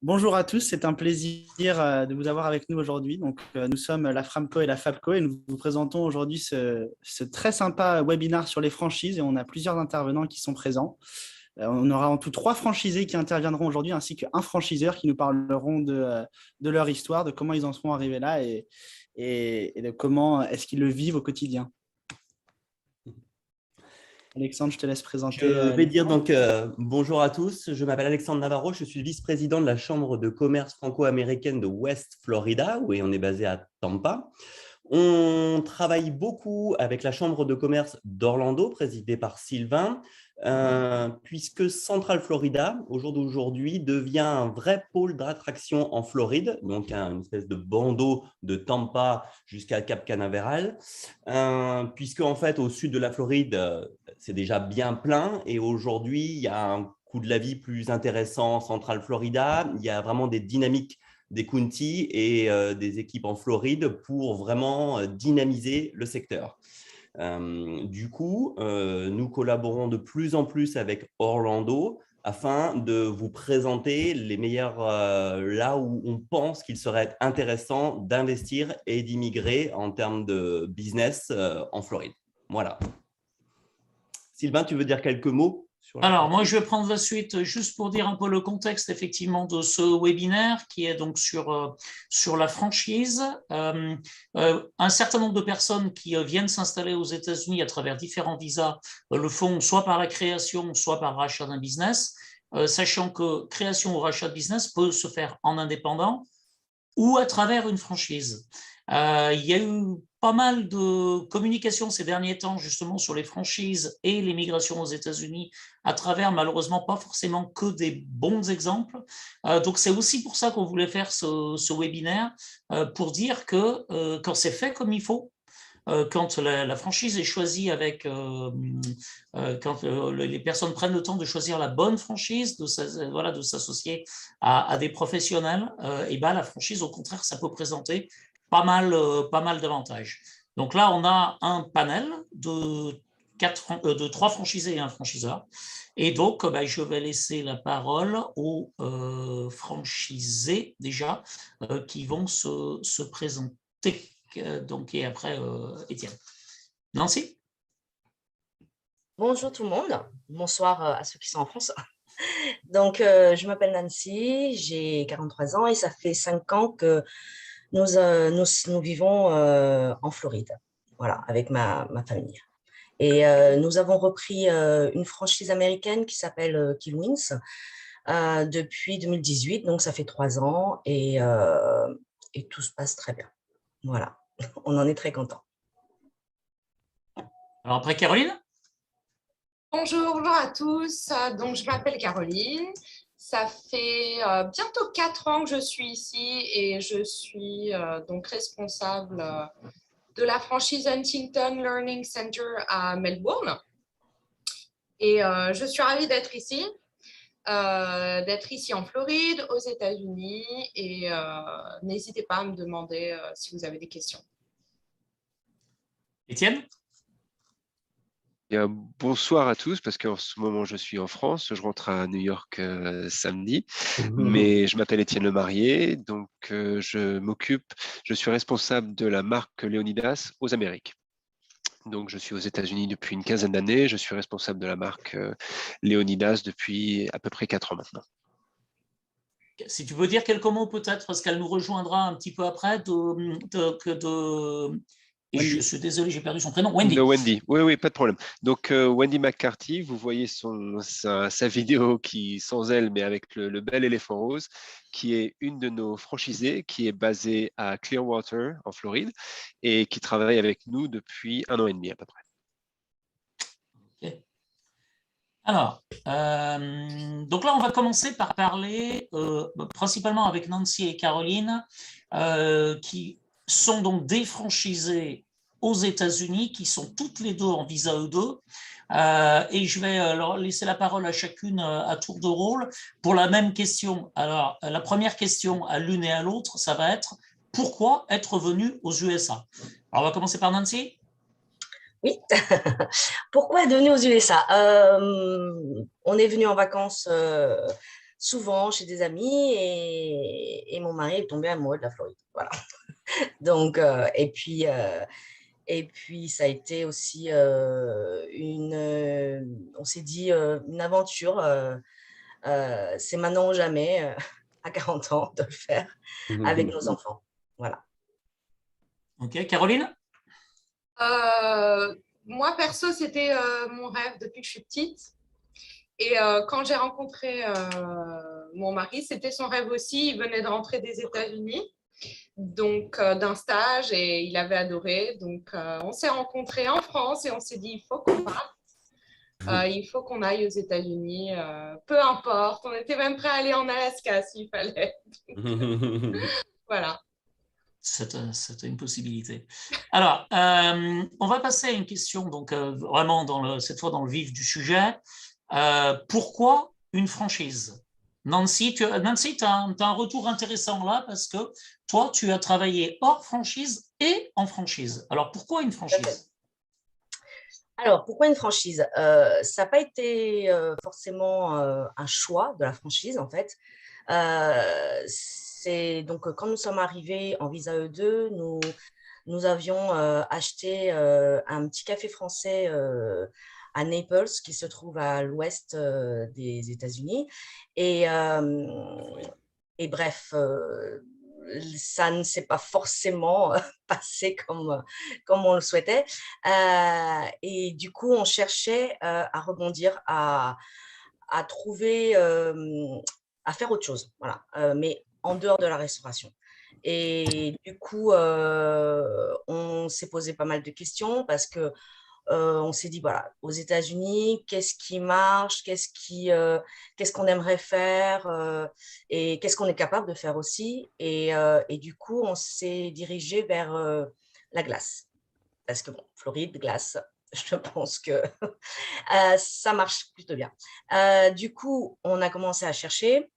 Bonjour à tous, c'est un plaisir de vous avoir avec nous aujourd'hui. Nous sommes la Framco et la Fabco et nous vous présentons aujourd'hui ce très sympa webinaire sur les franchises et on a plusieurs intervenants qui sont présents. On aura en tout 3 franchisés qui interviendront aujourd'hui ainsi qu'un franchiseur qui nous parleront de leur histoire, de comment ils en sont arrivés là et de comment est-ce qu'ils le vivent au quotidien. Alexandre, je te laisse présenter. Je vais dire donc bonjour à tous. Je m'appelle Alexandre Navarro, je suis vice-président de la Chambre de commerce franco-américaine de West Florida, où on est basé à Tampa. On travaille beaucoup avec la Chambre de commerce d'Orlando, présidée par Sylvain, puisque Central Florida, au jour d'aujourd'hui, devient un vrai pôle d'attraction en Floride, donc une espèce de bandeau de Tampa jusqu'à Cap Canaveral, puisque en fait, au sud de la Floride, c'est déjà bien plein et aujourd'hui, il y a un coût de la vie plus intéressant en Central Florida. Il y a vraiment des dynamiques des counties et des équipes en Floride pour vraiment dynamiser le secteur. Du coup, nous collaborons de plus en plus avec Orlando afin de vous présenter les meilleurs là où on pense qu'il serait intéressant d'investir et d'immigrer en termes de business en Floride. Voilà. Sylvain, tu veux dire quelques mots? Alors, moi, je vais prendre la suite juste pour dire un peu le contexte, effectivement, de ce webinaire qui est donc sur la franchise. Un certain nombre de personnes qui viennent s'installer aux États-Unis à travers différents visas le font soit par la création, soit par rachat d'un business, sachant que création ou rachat de business peut se faire en indépendant ou à travers une franchise. Il y a eu pas mal de communication ces derniers temps justement sur les franchises et l'immigration aux États-Unis à travers malheureusement pas forcément que des bons exemples. Donc c'est aussi pour ça qu'on voulait faire ce webinaire pour dire que quand c'est fait comme il faut, quand la franchise est choisie avec, quand les personnes prennent le temps de choisir la bonne franchise, de s'associer à des professionnels, et ben la franchise au contraire ça peut présenter pas mal d'avantages. Donc là, on a un panel de 3 franchisés et un franchiseur. Et donc, je vais laisser la parole aux franchisés déjà qui vont se présenter. Donc, et après, Étienne. Nancy? Bonjour tout le monde. Bonsoir à ceux qui sont en France. Donc, je m'appelle Nancy, j'ai 43 ans et ça fait 5 ans que nous vivons en Floride, voilà, avec ma famille. Et nous avons repris une franchise américaine qui s'appelle Killwings depuis 2018, donc ça fait 3 ans et tout se passe très bien. Voilà, on en est très contents. Alors après, Caroline? Bonjour à tous. Donc, je m'appelle Caroline. Ça fait bientôt 4 ans que je suis ici et je suis donc responsable de la franchise Huntington Learning Center à Melbourne. Et je suis ravie d'être ici en Floride, aux États-Unis. Et n'hésitez pas à me demander si vous avez des questions. Étienne? Bonsoir à tous, parce qu'en ce moment je suis en France, je rentre à New York samedi, mais je m'appelle Étienne Lemarié, donc je suis responsable de la marque Léonidas aux Amériques. Donc je suis aux États-Unis depuis une quinzaine d'années, je suis responsable de la marque Léonidas depuis à peu près 4 ans maintenant. Si tu veux dire quelques mots peut-être, parce qu'elle nous rejoindra un petit peu après, et je suis désolé, j'ai perdu son prénom. Wendy. De Wendy, oui, pas de problème. Donc, Wendy McCarthy, vous voyez sa vidéo qui, sans elle, mais avec le bel éléphant rose, qui est une de nos franchisées, qui est basée à Clearwater, en Floride, et qui travaille avec nous depuis 1 an et demi à peu près. Okay. Alors, donc là, on va commencer par parler principalement avec Nancy et Caroline, qui sont donc défranchisées aux États-Unis, qui sont toutes les deux en visa E2. Et je vais leur laisser la parole à chacune à tour de rôle pour la même question. Alors, la première question à l'une et à l'autre, ça va être pourquoi être venu aux USA? Alors, on va commencer par Nancy. Oui. Pourquoi être venu aux USA? On est venu en vacances souvent chez des amis et mon mari est tombé amoureux de la Floride. Voilà. Donc, et puis, ça a été aussi on s'est dit, une aventure. C'est maintenant ou jamais, à 40 ans, de le faire avec nos enfants. Voilà. Ok, Caroline? Moi, perso, c'était mon rêve depuis que je suis petite. Et quand j'ai rencontré mon mari, c'était son rêve aussi. Il venait de rentrer des États-Unis, donc d'un stage, et il avait adoré. Donc, on s'est rencontrés en France et on s'est dit, il faut qu'on parte. Il faut qu'on aille aux États-Unis, peu importe. On était même prêt à aller en Alaska s'il fallait. Donc, voilà. C'était une possibilité. Alors, on va passer à une question, donc vraiment cette fois dans le vif du sujet. Pourquoi une franchise? Nancy, tu as un retour intéressant là parce que toi, tu as travaillé hors franchise et en franchise. Alors, pourquoi une franchise? Alors, pourquoi une franchise? Ça n'a pas été forcément un choix de la franchise, en fait. C'est donc quand nous sommes arrivés en visa E2, nous avions acheté un petit café français à Naples, qui se trouve à l'ouest des États-Unis. Et, et bref, ça ne s'est pas forcément passé comme on le souhaitait. Et du coup, on cherchait à rebondir, à trouver, à faire autre chose, voilà, mais en dehors de la restauration. Et du coup, on s'est posé pas mal de questions parce que on s'est dit, voilà, aux États-Unis, qu'est-ce qui marche, qu'est-ce qu'on aimerait faire et qu'est-ce qu'on est capable de faire aussi. Et du coup, on s'est dirigé vers la glace. Parce que, bon, Floride, glace, je pense que ça marche plutôt bien. Du coup, on a commencé à chercher.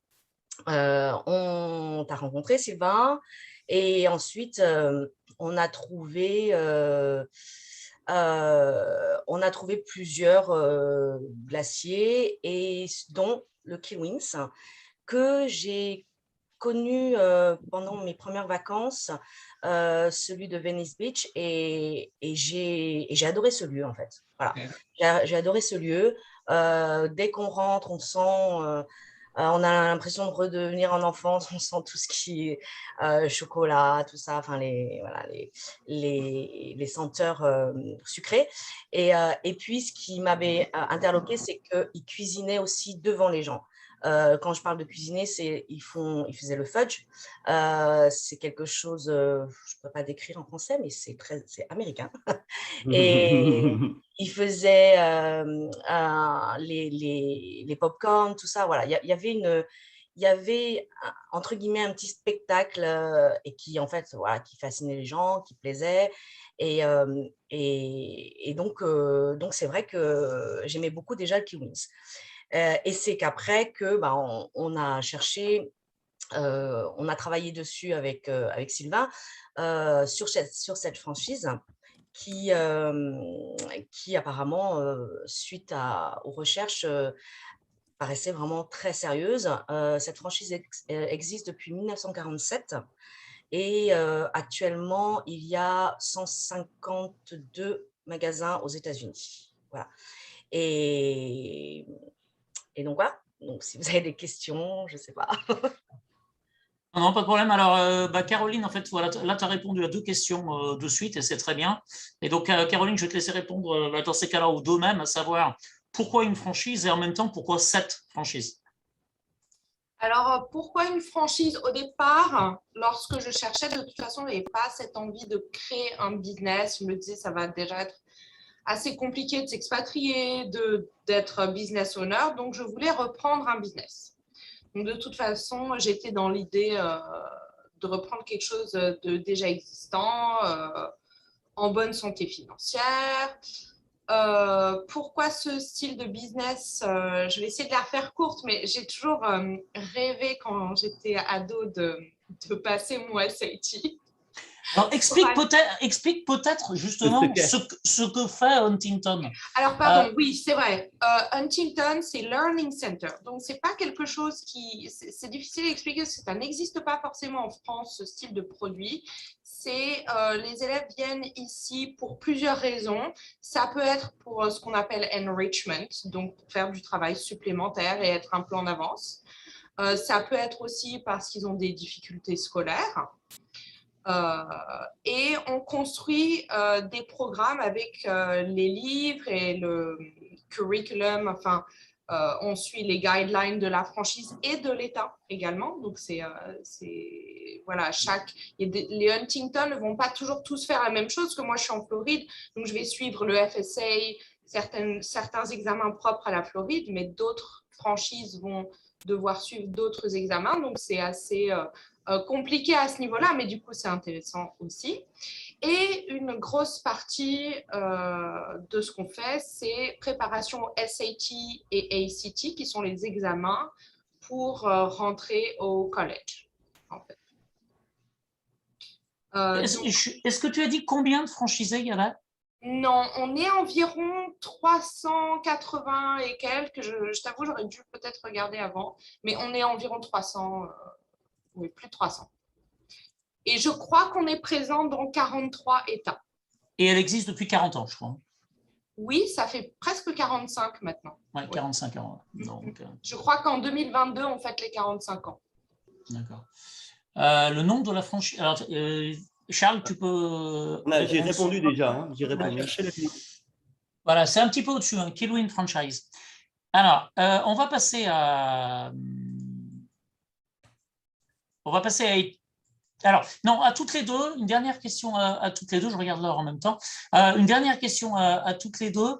On t'a rencontré, Sylvain. Et ensuite, on a trouvé plusieurs glaciers, et dont le Kiwins, que j'ai connu pendant mes premières vacances, celui de Venice Beach, et j'ai adoré ce lieu, en fait. Voilà. J'ai adoré ce lieu. Dès qu'on rentre, on a l'impression de redevenir en enfance, on sent tout ce qui est chocolat, tout ça, enfin les senteurs sucrées. Et puis, ce qui m'avait interloqué, c'est qu'ils cuisinaient aussi devant les gens. Quand je parle de cuisiner, ils faisaient le fudge. C'est quelque chose, je ne peux pas décrire en français, mais c'est américain. Et ils faisaient les pop-corn, tout ça. Voilà, il y avait entre guillemets un petit spectacle et qui en fait, voilà, qui fascinait les gens, qui plaisait. Et donc c'est vrai que j'aimais beaucoup déjà le Kiwins. Et c'est qu'après que on a cherché, on a travaillé dessus avec Sylvain sur cette franchise qui apparemment, suite aux recherches, paraissait vraiment très sérieuse. Cette franchise existe depuis 1947 et actuellement, il y a 152 magasins aux États-Unis. Voilà. Et donc, voilà. Donc, si vous avez des questions, je ne sais pas. Non, pas de problème. Alors, Caroline, en fait, voilà, là, tu as répondu à deux questions de suite et c'est très bien. Et donc, Caroline, je vais te laisser répondre dans ces cas-là aux deux mêmes, à savoir pourquoi une franchise et en même temps, pourquoi 7 franchises? Alors, pourquoi une franchise? Au départ, lorsque je cherchais, de toute façon, je n'avais pas cette envie de créer un business. Je me disais, ça va déjà être assez compliqué de s'expatrier, d'être business owner. Donc, je voulais reprendre un business. Donc, de toute façon, j'étais dans l'idée de reprendre quelque chose de déjà existant, en bonne santé financière. Pourquoi ce style de business? Je vais essayer de la faire courte, mais j'ai toujours rêvé quand j'étais ado de passer mon SAT. Alors, explique peut-être justement ce que fait Huntington. Alors, pardon, oui, c'est vrai. Huntington, c'est Learning Center. Donc, c'est pas quelque chose qui... C'est difficile à expliquer parce que ça n'existe pas forcément en France, ce style de produit. Les élèves viennent ici pour plusieurs raisons. Ça peut être pour ce qu'on appelle enrichment, donc pour faire du travail supplémentaire et être un peu en avance. Ça peut être aussi parce qu'ils ont des difficultés scolaires. Et on construit des programmes avec les livres et le curriculum. Enfin, on suit les guidelines de la franchise et de l'État également. Donc, voilà, les Huntington ne vont pas toujours tous faire la même chose, que moi, je suis en Floride. Donc, je vais suivre le FSA, certains examens propres à la Floride, mais d'autres franchises vont devoir suivre d'autres examens. Donc, c'est assez compliqué à ce niveau-là, mais du coup, c'est intéressant aussi. Et une grosse partie de ce qu'on fait, c'est préparation SAT et ACT, qui sont les examens pour rentrer au college, en fait. Est-ce que tu as dit combien de franchisés il y en a? Non, on est environ 380 et quelques. Je t'avoue, j'aurais dû peut-être regarder avant, mais on est environ 300, oui, plus de 300. Et je crois qu'on est présent dans 43 États. Et elle existe depuis 40 ans, je crois. Oui, ça fait presque 45 maintenant. Oui, 45 ans. Donc, je crois qu'en 2022, on fête les 45 ans. D'accord. Le nom de la franchise... Alors, Charles, tu peux... J'ai répondu déjà. Hein, j'ai répondu. Voilà, c'est un petit peu au-dessus, hein, Kill-Win Franchise. Alors, on va passer à... Alors, non, à toutes les deux, une dernière question à toutes les deux, je regarde l'heure en même temps. Une dernière question à toutes les deux.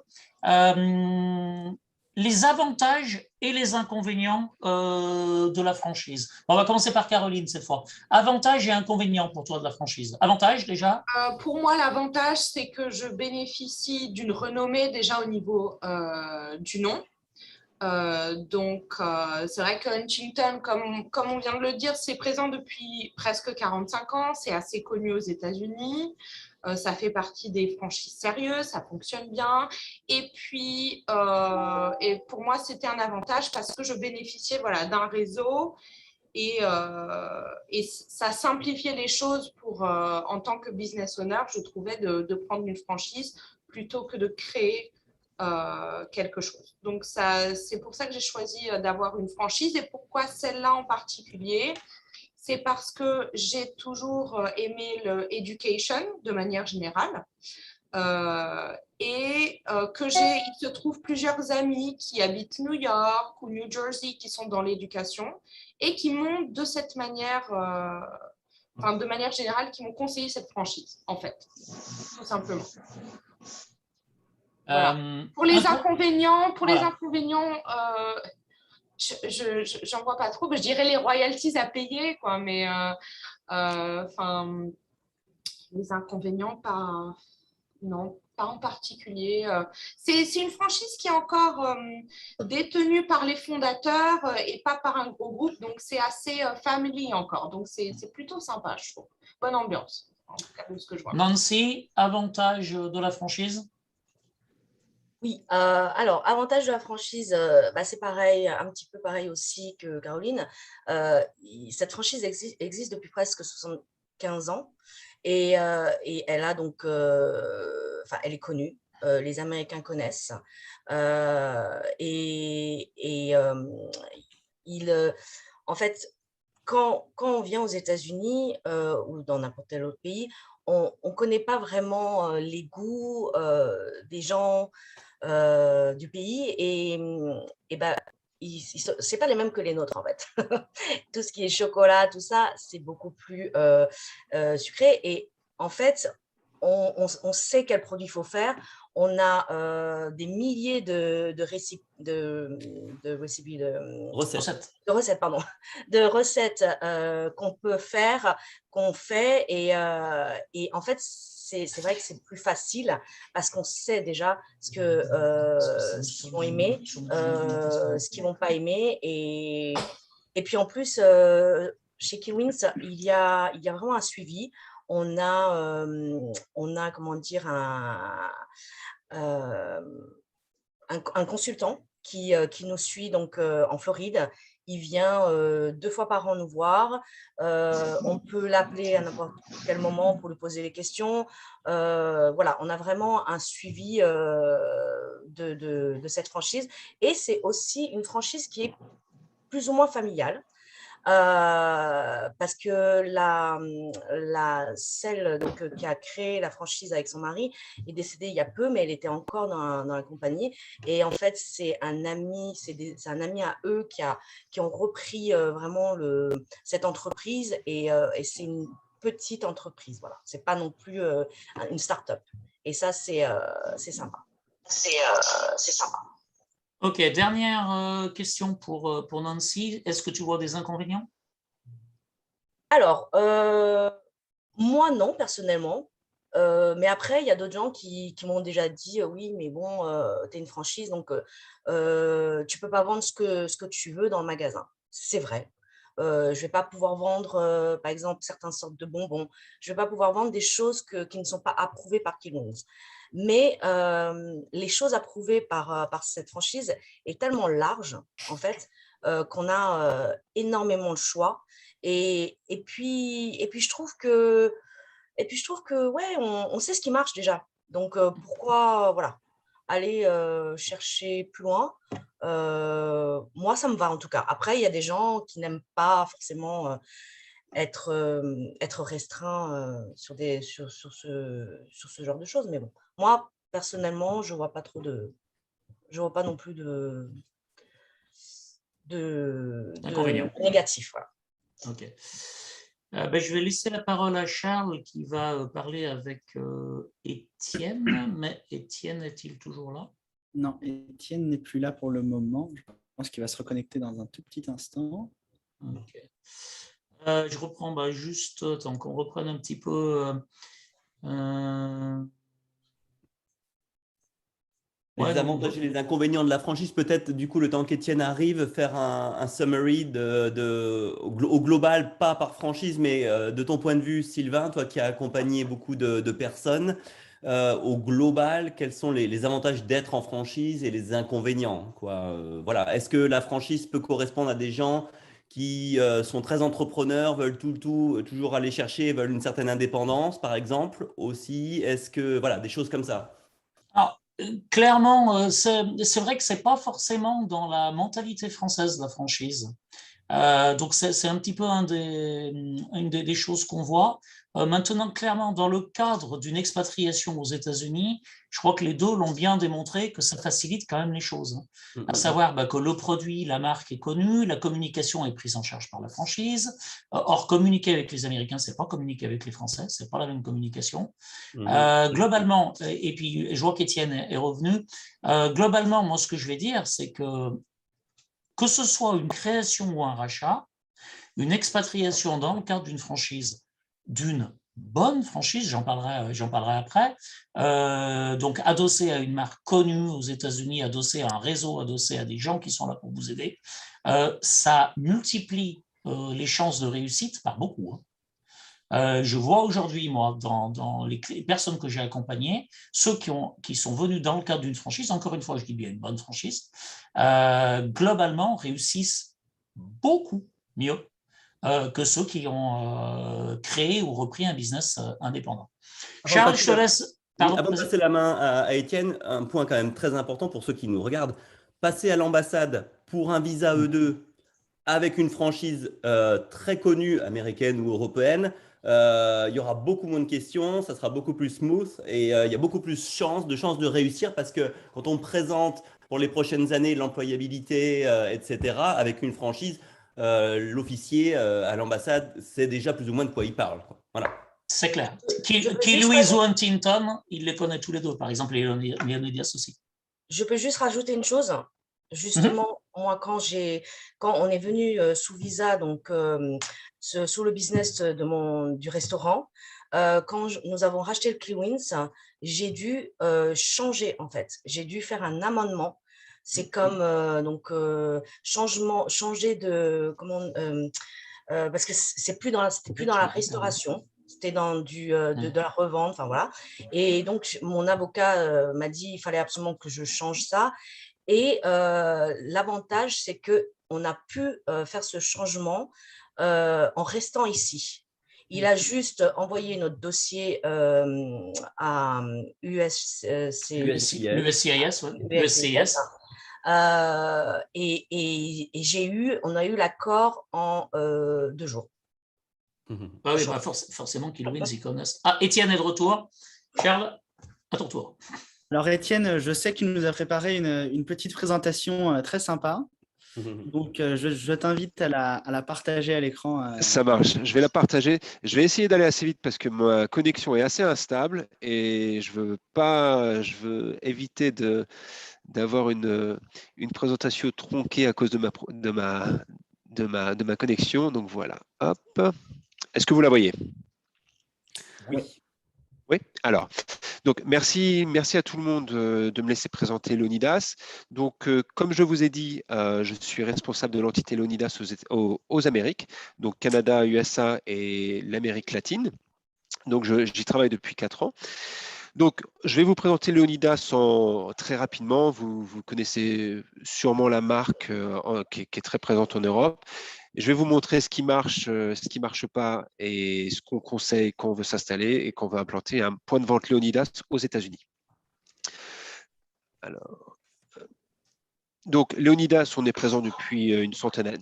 Les avantages et les inconvénients de la franchise. On va commencer par Caroline cette fois. Avantages et inconvénients pour toi de la franchise. Avantages déjà? Pour moi, l'avantage, c'est que je bénéficie d'une renommée déjà au niveau du nom. C'est vrai que Huntington, comme on vient de le dire, c'est présent depuis presque 45 ans, c'est assez connu aux États-Unis, ça fait partie des franchises sérieuses, ça fonctionne bien. Et puis, et pour moi, c'était un avantage parce que je bénéficiais d'un réseau et ça simplifiait les choses en tant que business owner, je trouvais de prendre une franchise plutôt que de créer quelque chose. Donc, c'est pour ça que j'ai choisi d'avoir une franchise. Et pourquoi celle-là en particulier? C'est parce que j'ai toujours aimé l'éducation de manière générale et il se trouve plusieurs amis qui habitent New York ou New Jersey qui sont dans l'éducation et qui m'ont de cette manière, de manière générale, qui m'ont conseillé cette franchise, en fait, tout simplement. Voilà. Pour les inconvénients, j'en vois pas trop. Je dirais les royalties à payer, quoi. Mais les inconvénients, non, pas en particulier. C'est une franchise qui est encore détenue par les fondateurs et pas par un gros groupe. Donc, c'est assez family encore. Donc, c'est plutôt sympa, je trouve. Bonne ambiance, en tout cas, de ce que je vois. Nancy, avantage de la franchise? Oui, alors, avantage de la franchise, c'est pareil, un petit peu pareil aussi que Caroline. Cette franchise existe depuis presque 75 ans et elle a donc, elle est connue, les Américains connaissent. En fait, quand on vient aux États-Unis ou dans n'importe quel autre pays, on ne connaît pas vraiment les goûts des gens du pays c'est pas les mêmes que les nôtres en fait. Tout ce qui est chocolat, tout ça, c'est beaucoup plus sucré et en fait, on sait quel produit il faut faire. On a des milliers de recettes qu'on peut faire, qu'on fait et en fait, c'est vrai que c'est plus facile parce qu'on sait déjà ce qu'ils vont aimer, ce qu'ils ne vont pas aimer. Et puis en plus, chez Kiwins, il y a vraiment un suivi. on a comment dire, un consultant qui nous suit donc en Floride. Il vient 2 fois par an nous voir. On peut l'appeler à n'importe quel moment pour lui poser les questions. Voilà, on a vraiment un suivi de cette franchise. Et c'est aussi une franchise qui est plus ou moins familiale. Parce que celle donc, qui a créé la franchise avec son mari est décédée il y a peu, mais elle était encore dans la compagnie. Et en fait, c'est un ami à eux qui ont repris vraiment cette entreprise et c'est une petite entreprise. Voilà, c'est pas non plus une start-up. Et ça, c'est sympa. C'est sympa. Ok, dernière question pour Nancy. Est-ce que tu vois des inconvénients? Alors, moi, non, personnellement. Mais après, il y a d'autres gens qui m'ont déjà dit oui, mais bon, tu es une franchise, donc tu ne peux pas vendre ce que tu veux dans le magasin. C'est vrai. Je ne vais pas pouvoir vendre, par exemple, certaines sortes de bonbons. Je ne vais pas pouvoir vendre des choses qui ne sont pas approuvées par Killmoons. Mais les choses approuvées par cette franchise est tellement large, en fait, qu'on a énormément de choix. Et puis je trouve que ouais, on sait ce qui marche déjà. Donc pourquoi voilà, aller chercher plus loin. Moi, ça me va en tout cas. Après, il y a des gens qui n'aiment pas forcément être restreints sur ce genre de choses. Mais bon, moi, personnellement, je vois pas non plus de négatif. Voilà. Ok. Je vais laisser la parole à Charles qui va parler avec Étienne. Mais Étienne est-il toujours là? Non, Étienne n'est plus là pour le moment. Je pense qu'il va se reconnecter dans un tout petit instant. Ok. Je reprends juste tant qu'on reprenne un petit peu. Les avantages et les inconvénients de la franchise, peut-être du coup le temps qu'Étienne arrive, faire un summary au global, pas par franchise, mais de ton point de vue, Sylvain, toi qui as accompagné beaucoup de personnes, au global, quels sont les avantages d'être en franchise et les inconvénients, quoi. Voilà. Est-ce que la franchise peut correspondre à des gens qui sont très entrepreneurs, veulent toujours aller chercher, veulent une certaine indépendance, par exemple, aussi? Est-ce que, voilà, des choses comme ça? Alors, clairement, c'est vrai que c'est pas forcément dans la mentalité française, la franchise. Donc, c'est un petit peu une des choses qu'on voit. Maintenant, clairement, dans le cadre d'une expatriation aux États-Unis, je crois que les deux l'ont bien démontré que ça facilite quand même les choses. À savoir que le produit, la marque est connue, la communication est prise en charge par la franchise. Or, communiquer avec les Américains, c'est pas communiquer avec les Français, c'est pas la même communication. Globalement, et puis je vois qu'Étienne est revenu, globalement, moi, ce que je vais dire, c'est que ce soit une création ou un rachat, une expatriation dans le cadre d'une franchise, d'une bonne franchise, j'en parlerai après, donc adossée à une marque connue aux États-Unis, adossée à un réseau, adossée à des gens qui sont là pour vous aider, ça multiplie les chances de réussite par beaucoup. Je vois aujourd'hui, moi, dans les personnes que j'ai accompagnées, ceux qui sont venus dans le cadre d'une franchise, encore une fois, je dis bien une bonne franchise, globalement réussissent beaucoup mieux que ceux qui ont créé ou repris un business indépendant. Charles, je te laisse. Pardon, avant de passer la main à Étienne, un point quand même très important pour ceux qui nous regardent. Passer à l'ambassade pour un visa E2 avec une franchise très connue, américaine ou européenne, il y aura beaucoup moins de questions, ça sera beaucoup plus smooth et il y a beaucoup plus de chances de réussir parce que quand on présente pour les prochaines années l'employabilité, etc., avec une franchise, l'officier à l'ambassade sait déjà plus ou moins de quoi il parle, quoi. Voilà. C'est clair. Qui Louise ou Huntington, il les connaît tous les deux, par exemple, Leonidas aussi. Je peux juste rajouter une chose. Justement, moi, quand on est venu sous visa, donc sous le business du restaurant, quand nous avons racheté le Cleewins, j'ai dû changer en fait. J'ai dû faire un amendement. C'est comme changer de parce que c'était plus dans la restauration. C'était dans de la revente, enfin voilà. Et donc, mon avocat m'a dit il fallait absolument que je change ça. Et l'avantage, c'est qu'on a pu faire ce changement en restant ici. Il a juste envoyé notre dossier à USCIS. l'USCIS, USCIS. Et on a eu l'accord en 2 jours. Ah oui, bah forcément qu'il wins Iconos. Ah, Étienne est de retour. Charles, à ton tour. Alors Étienne, je sais qu'il nous a préparé une petite présentation très sympa. Donc je t'invite à la partager à l'écran. Ça marche, je vais la partager. Je vais essayer d'aller assez vite parce que ma connexion est assez instable et je veux éviter d'avoir une présentation tronquée à cause de ma connexion. Donc voilà, hop. Est-ce que vous la voyez? Oui. Oui, alors, donc merci à tout le monde de me laisser présenter Leonidas. Donc, comme je vous ai dit, je suis responsable de l'entité Leonidas aux Amériques, donc Canada, USA et l'Amérique latine. Donc, j'y travaille depuis 4 ans. Donc, je vais vous présenter Leonidas très rapidement. Vous connaissez sûrement la marque qui est très présente en Europe. Je vais vous montrer ce qui marche pas et ce qu'on conseille quand on veut s'installer et quand on veut implanter un point de vente Leonidas aux États-Unis. Alors, donc, Leonidas, on est présent depuis une centaine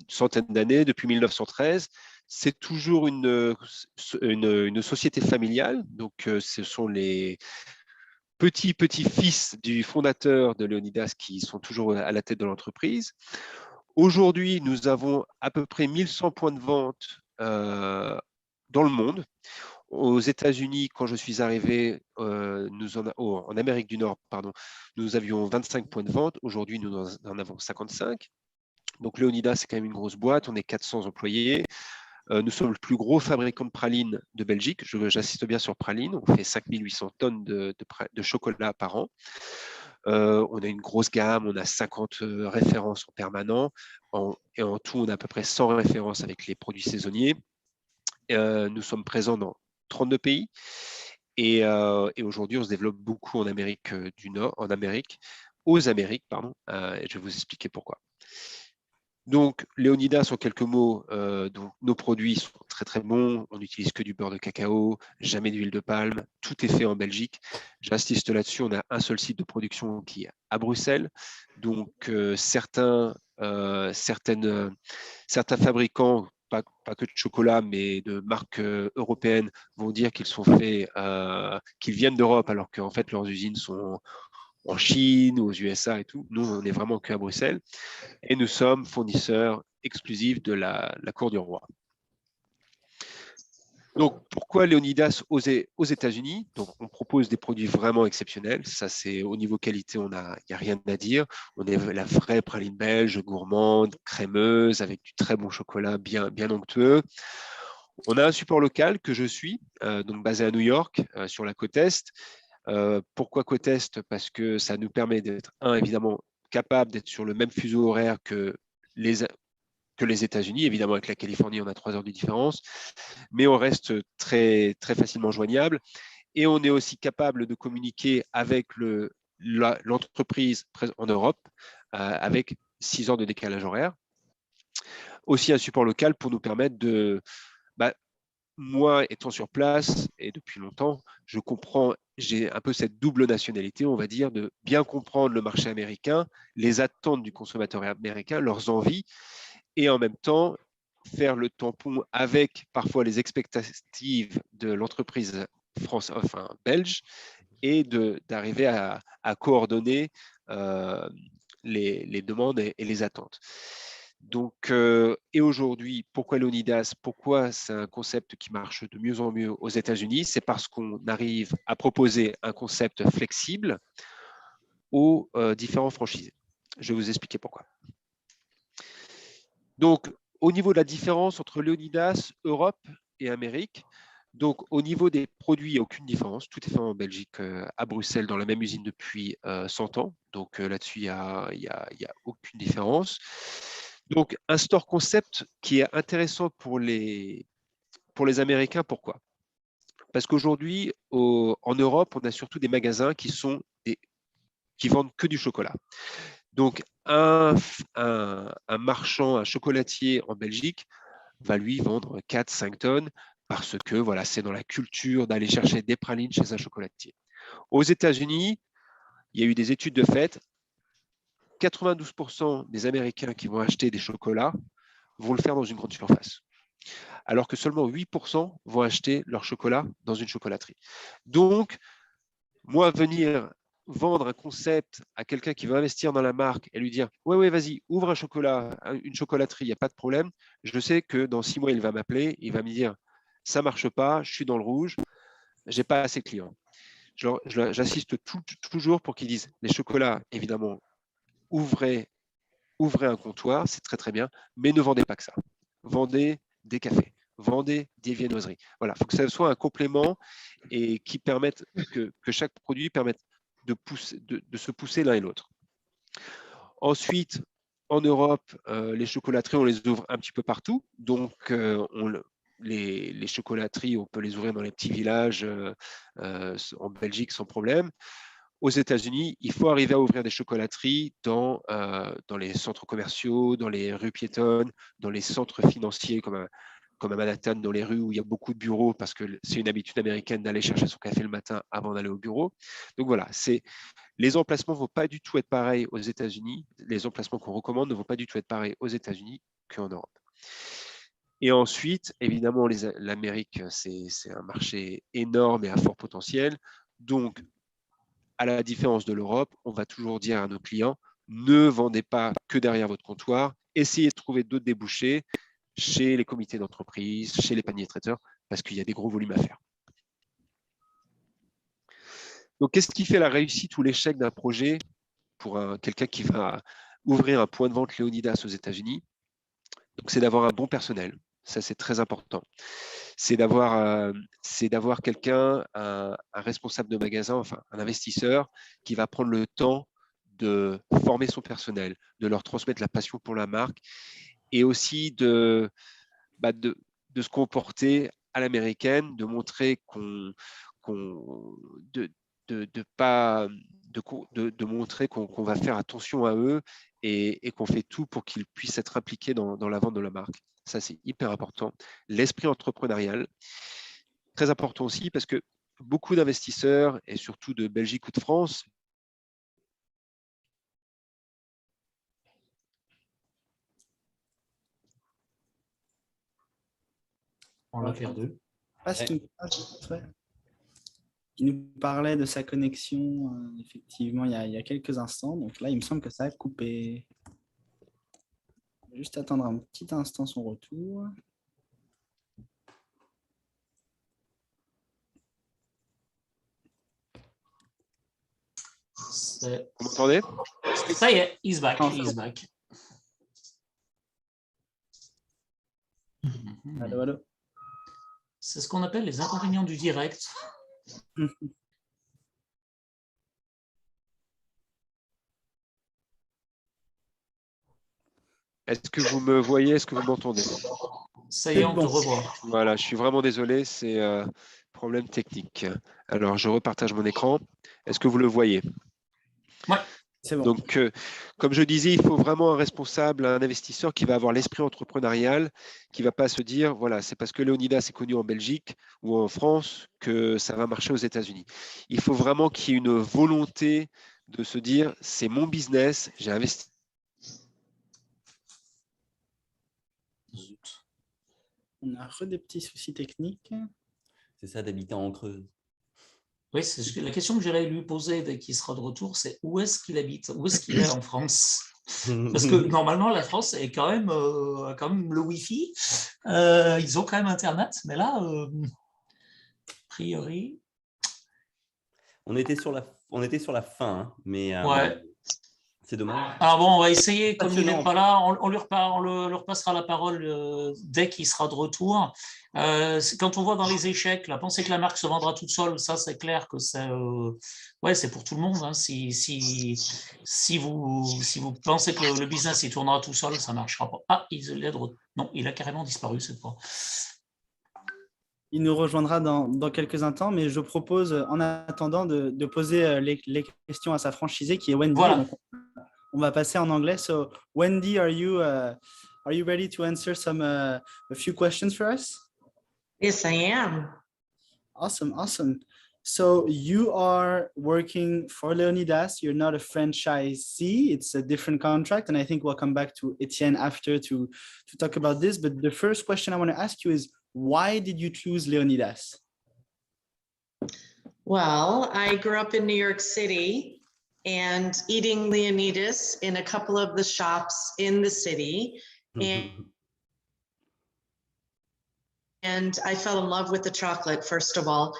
d'années, depuis 1913. C'est toujours une société familiale. Donc, ce sont les petits-fils du fondateur de Leonidas qui sont toujours à la tête de l'entreprise. Aujourd'hui, nous avons à peu près 1100 points de vente dans le monde. Aux États-Unis, quand je suis arrivé, en Amérique du Nord, pardon, nous avions 25 points de vente. Aujourd'hui, nous en avons 55. Donc, Leonidas, c'est quand même une grosse boîte. On est 400 employés. Nous sommes le plus gros fabricant de pralines de Belgique. J'insiste bien sur pralines. On fait 5800 tonnes de chocolat par an. On a une grosse gamme, on a 50 références en permanent. Et en tout, on a à peu près 100 références avec les produits saisonniers. Nous sommes présents dans 32 pays. Et aujourd'hui, on se développe beaucoup en Amérique du Nord, aux Amériques, pardon. Et je vais vous expliquer pourquoi. Donc, Leonidas, en quelques mots, donc, nos produits sont très très bons. On n'utilise que du beurre de cacao, jamais d'huile de palme. Tout est fait en Belgique. J'insiste là-dessus. On a un seul site de production qui est à Bruxelles. Donc, certains fabricants, pas que de chocolat, mais de marques européennes, vont dire qu'ils sont faits, qu'ils viennent d'Europe, alors qu'en fait leurs usines sont en Chine, aux USA et tout. Nous, on est vraiment qu'à Bruxelles. Et nous sommes fournisseurs exclusifs de la Cour du Roi. Donc, pourquoi Leonidas aux États-Unis? Donc, on propose des produits vraiment exceptionnels. Ça, c'est au niveau qualité, il n'y a rien à dire. On est la vraie praline belge, gourmande, crémeuse, avec du très bon chocolat, bien onctueux. On a un support local que je suis, donc basé à New York, sur la côte Est. Pourquoi côte Est? Parce que ça nous permet d'être, évidemment, capable d'être sur le même fuseau horaire que les États-Unis. Évidemment, avec la Californie, on a 3 heures de différence, mais on reste très, très facilement joignable. Et on est aussi capable de communiquer avec l'entreprise en Europe avec 6 heures de décalage horaire. Aussi un support local pour nous permettre de... moi, étant sur place et depuis longtemps, j'ai un peu cette double nationalité, on va dire, de bien comprendre le marché américain, les attentes du consommateur américain, leurs envies, et en même temps faire le tampon avec parfois les expectatives de l'entreprise belge et d'arriver à coordonner les demandes et les attentes. Donc, et aujourd'hui, pourquoi Leonidas? Pourquoi c'est un concept qui marche de mieux en mieux aux États-Unis? C'est parce qu'on arrive à proposer un concept flexible aux différents franchisés. Je vais vous expliquer pourquoi. Donc, au niveau de la différence entre Leonidas, Europe et Amérique, donc au niveau des produits, il n'y a aucune différence. Tout est fait en Belgique, à Bruxelles, dans la même usine depuis 100 ans. Donc là-dessus, il n'y a aucune différence. Donc, un store concept qui est intéressant pour les Américains. Pourquoi? Parce qu'aujourd'hui, en Europe, on a surtout des magasins qui vendent que du chocolat. Donc, un marchand, un chocolatier en Belgique va lui vendre 4-5 tonnes parce que voilà, c'est dans la culture d'aller chercher des pralines chez un chocolatier. Aux États-Unis, il y a eu des études de fait. 92% des Américains qui vont acheter des chocolats vont le faire dans une grande surface, alors que seulement 8% vont acheter leur chocolat dans une chocolaterie. Donc, moi, venir vendre un concept à quelqu'un qui veut investir dans la marque et lui dire « Ouais, vas-y, ouvre une chocolaterie, il n'y a pas de problème », je sais que dans 6 mois, il va m'appeler, il va me dire « Ça ne marche pas, je suis dans le rouge, je n'ai pas assez de clients ». J'assiste toujours pour qu'ils disent « Les chocolats, évidemment, ouvrez un comptoir, c'est très très bien, mais ne vendez pas que ça. Vendez des cafés, vendez des viennoiseries. Voilà, il faut que ça soit un complément et qui permette que chaque produit permette de se pousser l'un et l'autre. Ensuite, en Europe, les chocolateries, on les ouvre un petit peu partout. Donc, les chocolateries, on peut les ouvrir dans les petits villages en Belgique sans problème. Aux États-Unis, il faut arriver à ouvrir des chocolateries dans les centres commerciaux, dans les rues piétonnes, dans les centres financiers comme à Manhattan, dans les rues où il y a beaucoup de bureaux, parce que c'est une habitude américaine d'aller chercher son café le matin avant d'aller au bureau. Donc voilà, les emplacements ne vont pas du tout être pareils aux États-Unis. Les emplacements qu'on recommande ne vont pas du tout être pareils aux États-Unis qu'en Europe. Et ensuite, évidemment, l'Amérique, c'est un marché énorme et à fort potentiel. Donc, à la différence de l'Europe, on va toujours dire à nos clients, ne vendez pas que derrière votre comptoir, essayez de trouver d'autres débouchés chez les comités d'entreprise, chez les paniers traiteurs, parce qu'il y a des gros volumes à faire. Donc, qu'est-ce qui fait la réussite ou l'échec d'un projet pour quelqu'un qui va ouvrir un point de vente Léonidas aux États-Unis? Donc, c'est d'avoir un bon personnel. Ça, c'est très important. C'est d'avoir quelqu'un, un responsable de magasin, enfin un investisseur qui va prendre le temps de former son personnel, de leur transmettre la passion pour la marque et aussi de se comporter à l'américaine, de montrer montrer qu'on va faire attention à eux et qu'on fait tout pour qu'ils puissent être impliqués dans la vente de la marque. Ça, c'est hyper important. L'esprit entrepreneurial, très important aussi parce que beaucoup d'investisseurs, et surtout de Belgique ou de France, On l'a perdu. Il nous parlait de sa connexion, effectivement, il y a quelques instants. Donc là, il me semble que ça a coupé. Juste attendre un petit instant son retour. Vous m'entendez? Ça y est, he's back. He's back. Allô, allô. C'est ce qu'on appelle les inconvénients du direct. Est-ce que vous me voyez? Est-ce que vous m'entendez? Ça y est, on te revoit. Voilà, je suis vraiment désolé, c'est problème technique. Alors, je repartage mon écran. Est-ce que vous le voyez? Ouais. C'est bon. Donc, comme je disais, il faut vraiment un responsable, un investisseur qui va avoir l'esprit entrepreneurial, qui ne va pas se dire, voilà, c'est parce que Léonidas est connu en Belgique ou en France que ça va marcher aux États-Unis. Il faut vraiment qu'il y ait une volonté de se dire, c'est mon business, j'ai investi. On a des petits soucis techniques. C'est ça d'habiter en Creuse. Oui, c'est la question que j'allais lui poser dès qu'il sera de retour, c'est où est-ce qu'il habite? Où est-ce qu'il est en France? Parce que normalement, la France est quand même le Wi-Fi. Ils ont quand même Internet, mais là, a priori… On était sur la fin, hein, mais Ouais. c'est dommage. Alors bon, on va essayer, comme il n'est pas là, on lui repassera la parole dès qu'il sera de retour. Quand on voit dans les échecs, la penser que la marque se vendra toute seule, ça c'est clair que c'est pour tout le monde. Hein. Si vous pensez que le business il tournera tout seul, ça ne marchera pas. Ah, non, il a carrément disparu cette fois. Il nous rejoindra dans quelques instants, mais je propose en attendant de poser les questions à sa franchisée qui est Wendy. Voilà. Donc, on va passer en anglais. So, Wendy, are you ready to answer a few questions for us? Yes, I am. Awesome, awesome. So you are working for Leonidas. You're not a franchisee. It's a different contract. And I think we'll come back to Etienne after to talk about this. But the first question I want to ask you is, why did you choose Leonidas? Well, I grew up in New York City and eating Leonidas in a couple of the shops in the city. And I fell in love with the chocolate, first of all.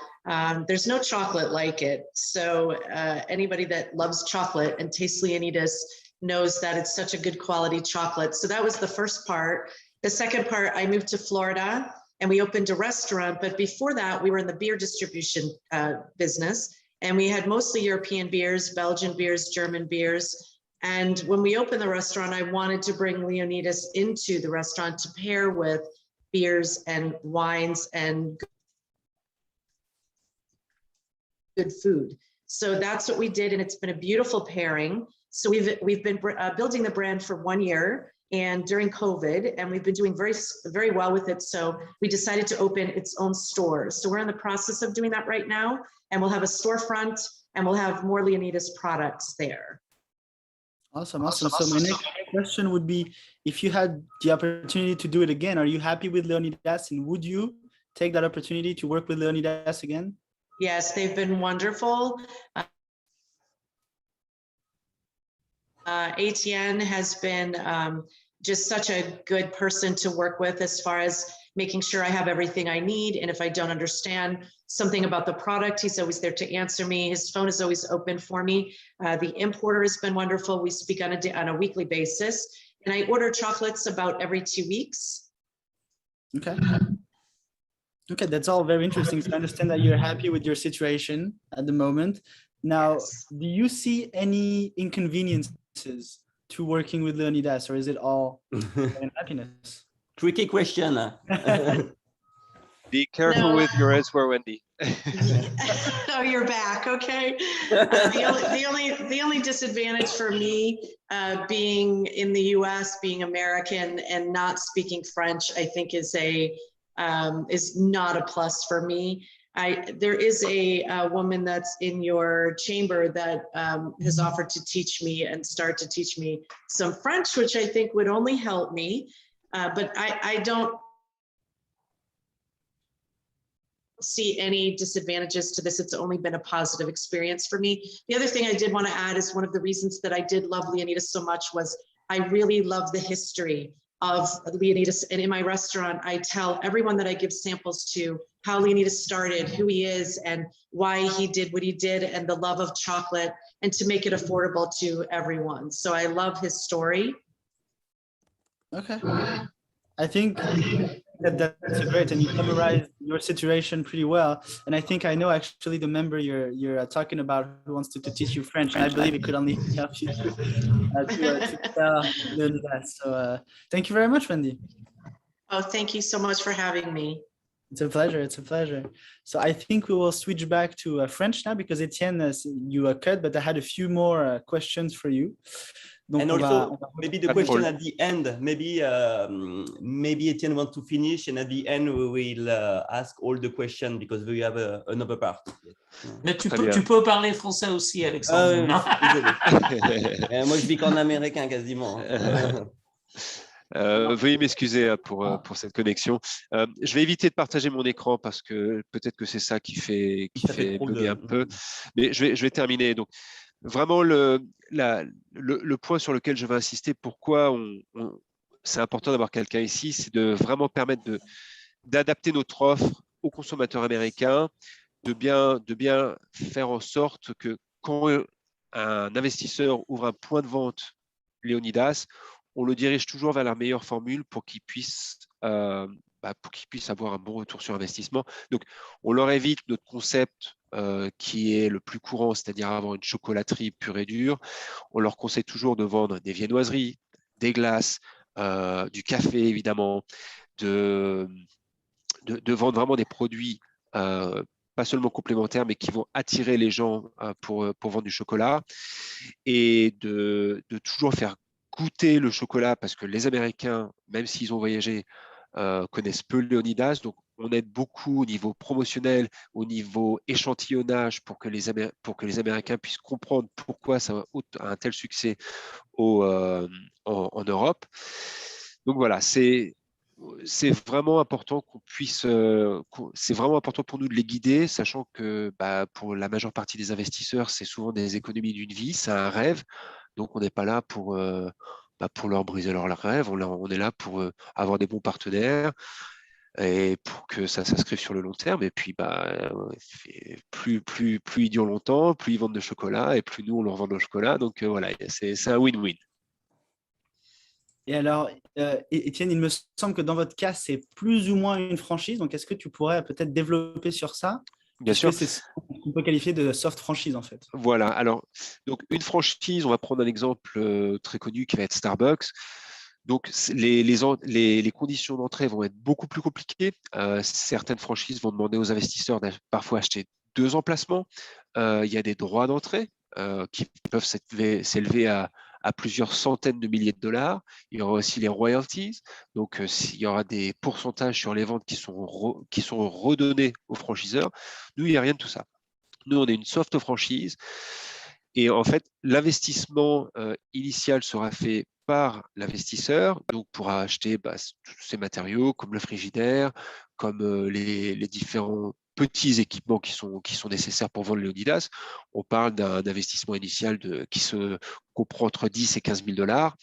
There's no chocolate like it. So anybody that loves chocolate and tastes Leonidas knows that it's such a good quality chocolate. So that was the first part. The second part, I moved to Florida and we opened a restaurant. But before that, we were in the beer distribution business. And we had mostly European beers, Belgian beers, German beers. And when we opened the restaurant, I wanted to bring Leonidas into the restaurant to pair with beers and wines and good food. So that's what we did, and it's been a beautiful pairing. So we've been building the brand for 1 year, and during COVID, and we've been doing very well with it. So we decided to open its own stores. So we're in the process of doing that right now, and we'll have a storefront, and we'll have more Leonidas products there. Awesome. So my next question would be, if you had the opportunity to do it again, are you happy with Leonidas, and would you take that opportunity to work with Leonidas again? Yes, they've been wonderful. Etienne has been just such a good person to work with as far as making sure I have everything I need. And if I don't understand something about the product, he's always there to answer me. His phone is always open for me. The importer has been wonderful. We speak on a weekly basis. And I order chocolates about every 2 weeks. Okay, that's all very interesting. So I understand that you're happy with your situation at the moment. Now, Yes. Do you see any inconveniences to working with Leonidas, or is it all happiness? Tricky question. Be careful No. with your answer, Wendy. Oh, you're back. Okay. The only disadvantage for me, being in the U.S., being American, and not speaking French, I think is not a plus for me. There is a woman that's in your chamber that has offered to teach me and start to teach me some French, which I think would only help me. But I don't see any disadvantages to this. It's only been a positive experience for me. The other thing I did want to add is one of the reasons that I did love Leonidas so much was I really love the history of Leonidas. And in my restaurant, I tell everyone that I give samples to how Leonidas started, who he is, and why he did what he did, and the love of chocolate, and to make it affordable to everyone. So I love his story. Okay. I think that's great, and you summarized your situation pretty well. And I think I know actually the member you're talking about who wants to teach you French, and I believe it could only help you to tell that. So thank you very much, Wendy. Oh, thank you so much for having me. It's a pleasure. It's a pleasure. So I think we will switch back to French now because Etienne, you cut, but I had a few more questions for you. Donc and also, maybe the question at the end, maybe Etienne wants to finish, and at the end, we will ask all the questions because we have another part. Mais tu peux parler français aussi, Alexandre. Moi, je vis qu'en américain quasiment. Veuillez m'excuser pour cette connexion. Je vais éviter de partager mon écran parce que peut-être que c'est ça qui fait bugger un peu. Mais je vais terminer. Donc, vraiment, le point sur lequel je veux insister, pourquoi c'est important d'avoir quelqu'un ici, c'est de vraiment permettre d'adapter notre offre aux consommateurs américains, de bien faire en sorte que quand un investisseur ouvre un point de vente Leonidas, on le dirige toujours vers la meilleure formule pour qu'il puisse avoir un bon retour sur investissement. Donc, on leur évite notre concept qui est le plus courant, c'est-à-dire avoir une chocolaterie pure et dure. On leur conseille toujours de vendre des viennoiseries, des glaces, du café évidemment, de de vendre vraiment des produits pas seulement complémentaires, mais qui vont attirer les gens pour vendre du chocolat, et de toujours faire goûter le chocolat, parce que les Américains, même s'ils ont voyagé, connaissent peu Léonidas. Donc, on aide beaucoup au niveau promotionnel, au niveau échantillonnage, pour que les Américains puissent comprendre pourquoi ça a un tel succès en Europe. Donc voilà, c'est vraiment important qu'on puisse, c'est vraiment important pour nous de les guider, sachant que pour la majeure partie des investisseurs, c'est souvent des économies d'une vie, c'est un rêve. Donc, on n'est pas là pour leur briser leur rêve, on est là pour avoir des bons partenaires et pour que ça s'inscrive sur le long terme. Et puis, plus ils durent longtemps, plus ils vendent de chocolat et plus nous, on leur vend de chocolat. Donc, voilà, c'est un win-win. Et alors, Étienne, il me semble que dans votre cas, c'est plus ou moins une franchise. Donc, est-ce que tu pourrais peut-être développer sur ça? Bien sûr. C'est ce qu'on peut qualifier de soft franchise, en fait. Voilà. Alors, donc, une franchise, on va prendre un exemple très connu qui va être Starbucks. Donc, les conditions d'entrée vont être beaucoup plus compliquées. Certaines franchises vont demander aux investisseurs de parfois acheter 2 emplacements. Il y a des droits d'entrée qui peuvent s'élever à plusieurs centaines de milliers de dollars. Il y aura aussi les royalties. Donc, il y aura des pourcentages sur les ventes qui sont redonnés aux franchiseurs. Nous, il n'y a rien de tout ça. Nous, on est une soft franchise. Et en fait, l'investissement initial sera fait par l'investisseur, donc pourra acheter tous ces matériaux comme le frigidaire, comme les différents petits équipements qui sont nécessaires pour vendre Léonidas. On parle d'un investissement initial qui se comprend entre 10 et 15 000 dollars.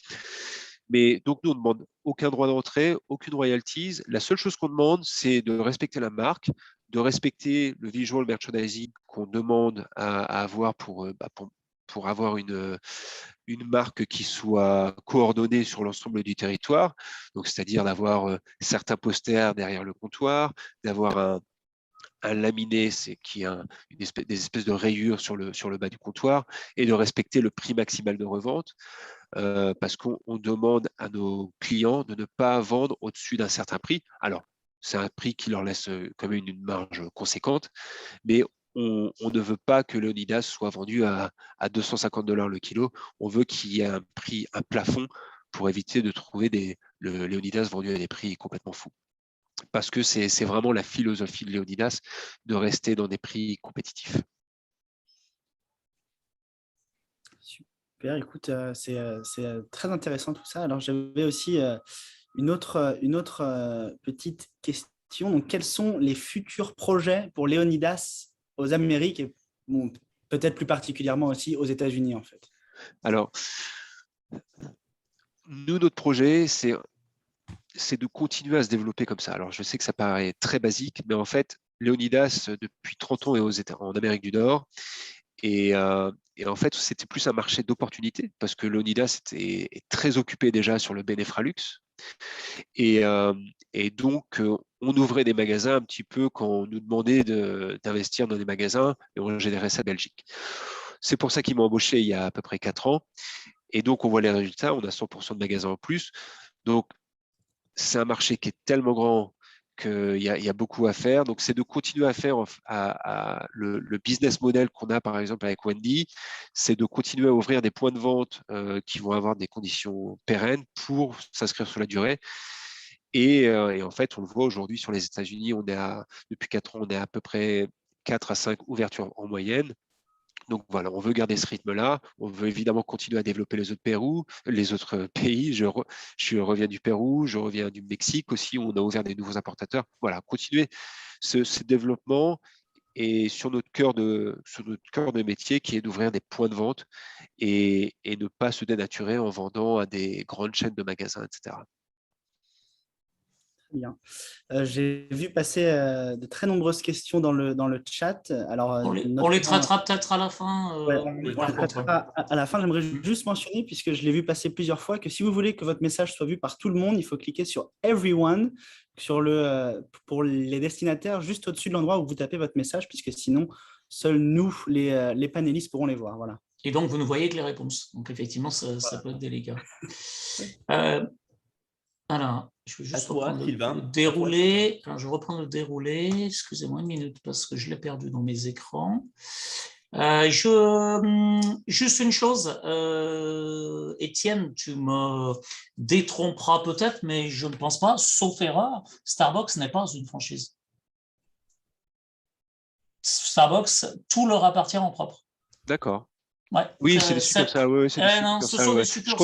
Mais donc, nous, on ne demande aucun droit d'entrée, aucune royalties. La seule chose qu'on demande, c'est de respecter la marque, de respecter le visual merchandising qu'on demande à avoir pour avoir une marque qui soit coordonnée sur l'ensemble du territoire. Donc, c'est-à-dire d'avoir certains posters derrière le comptoir, d'avoir un laminé, qui est des espèces de rayures sur le bas du comptoir, et de respecter le prix maximal de revente, parce qu'on demande à nos clients de ne pas vendre au-dessus d'un certain prix. Alors, c'est un prix qui leur laisse quand même une marge conséquente, mais on ne veut pas que Léonidas soit vendu à 250 $ le kilo. On veut qu'il y ait un prix, un plafond, pour éviter de trouver le Léonidas vendu à des prix complètement fous. Parce que c'est vraiment la philosophie de Léonidas de rester dans des prix compétitifs. Super, écoute, c'est très intéressant tout ça. Alors, j'avais aussi une autre petite question. Donc, quels sont les futurs projets pour Léonidas aux Amériques et peut-être plus particulièrement aussi aux États-Unis, en fait? Alors, nous, notre projet, c'est de continuer à se développer comme ça. Alors, je sais que ça paraît très basique, mais en fait, Léonidas, depuis 30 ans, est en Amérique du Nord. Et en fait, c'était plus un marché d'opportunités, parce que Léonidas est très occupé déjà sur le Benefralux. Et donc, on ouvrait des magasins un petit peu quand on nous demandait d'investir dans des magasins, et on générait ça Belgique. C'est pour ça qu'ils m'ont embauché il y a à peu près 4 ans. Et donc, on voit les résultats, on a 100% de magasins en plus. Donc, c'est un marché qui est tellement grand qu'il y a beaucoup à faire. Donc, c'est de continuer à faire le business model qu'on a, par exemple, avec Wendy, c'est de continuer à ouvrir des points de vente qui vont avoir des conditions pérennes pour s'inscrire sur la durée. Et en fait, on le voit aujourd'hui sur les États-Unis, depuis 4 ans, on est à peu près 4 à 5 ouvertures en moyenne. Donc voilà, on veut garder ce rythme-là. On veut évidemment continuer à développer les autres pays. Je reviens du Pérou, je reviens du Mexique aussi, où on a ouvert des nouveaux importateurs. Voilà, continuer ce développement, et sur notre cœur de métier, qui est d'ouvrir des points de vente et ne pas se dénaturer en vendant à des grandes chaînes de magasins, etc. Bien. J'ai vu passer de très nombreuses questions dans le chat. Alors, on les traitera peut-être à la fin. Ouais, on les traitera à la fin. J'aimerais juste mentionner, puisque je l'ai vu passer plusieurs fois, que si vous voulez que votre message soit vu par tout le monde, il faut cliquer sur Everyone pour les destinataires, juste au-dessus de l'endroit où vous tapez votre message, puisque sinon, seuls nous, les panélistes, pourront les voir. Voilà. Et donc, vous ne voyez que les réponses. Donc, effectivement, ça peut être délicat. Alors, je vais À juste toi, reprendre Sylvain. le déroulé. Alors, je reprends le déroulé. Excusez-moi une minute parce que je l'ai perdu dans mes écrans. Juste une chose, Étienne, tu me détromperas peut-être, mais je ne pense pas, sauf erreur, Starbucks n'est pas une franchise. Starbucks, tout leur appartient en propre. D'accord. Ouais, Oui, c'est des succursales. Ouais, c'est des non, ce succursales. sont Ouais. des succursales.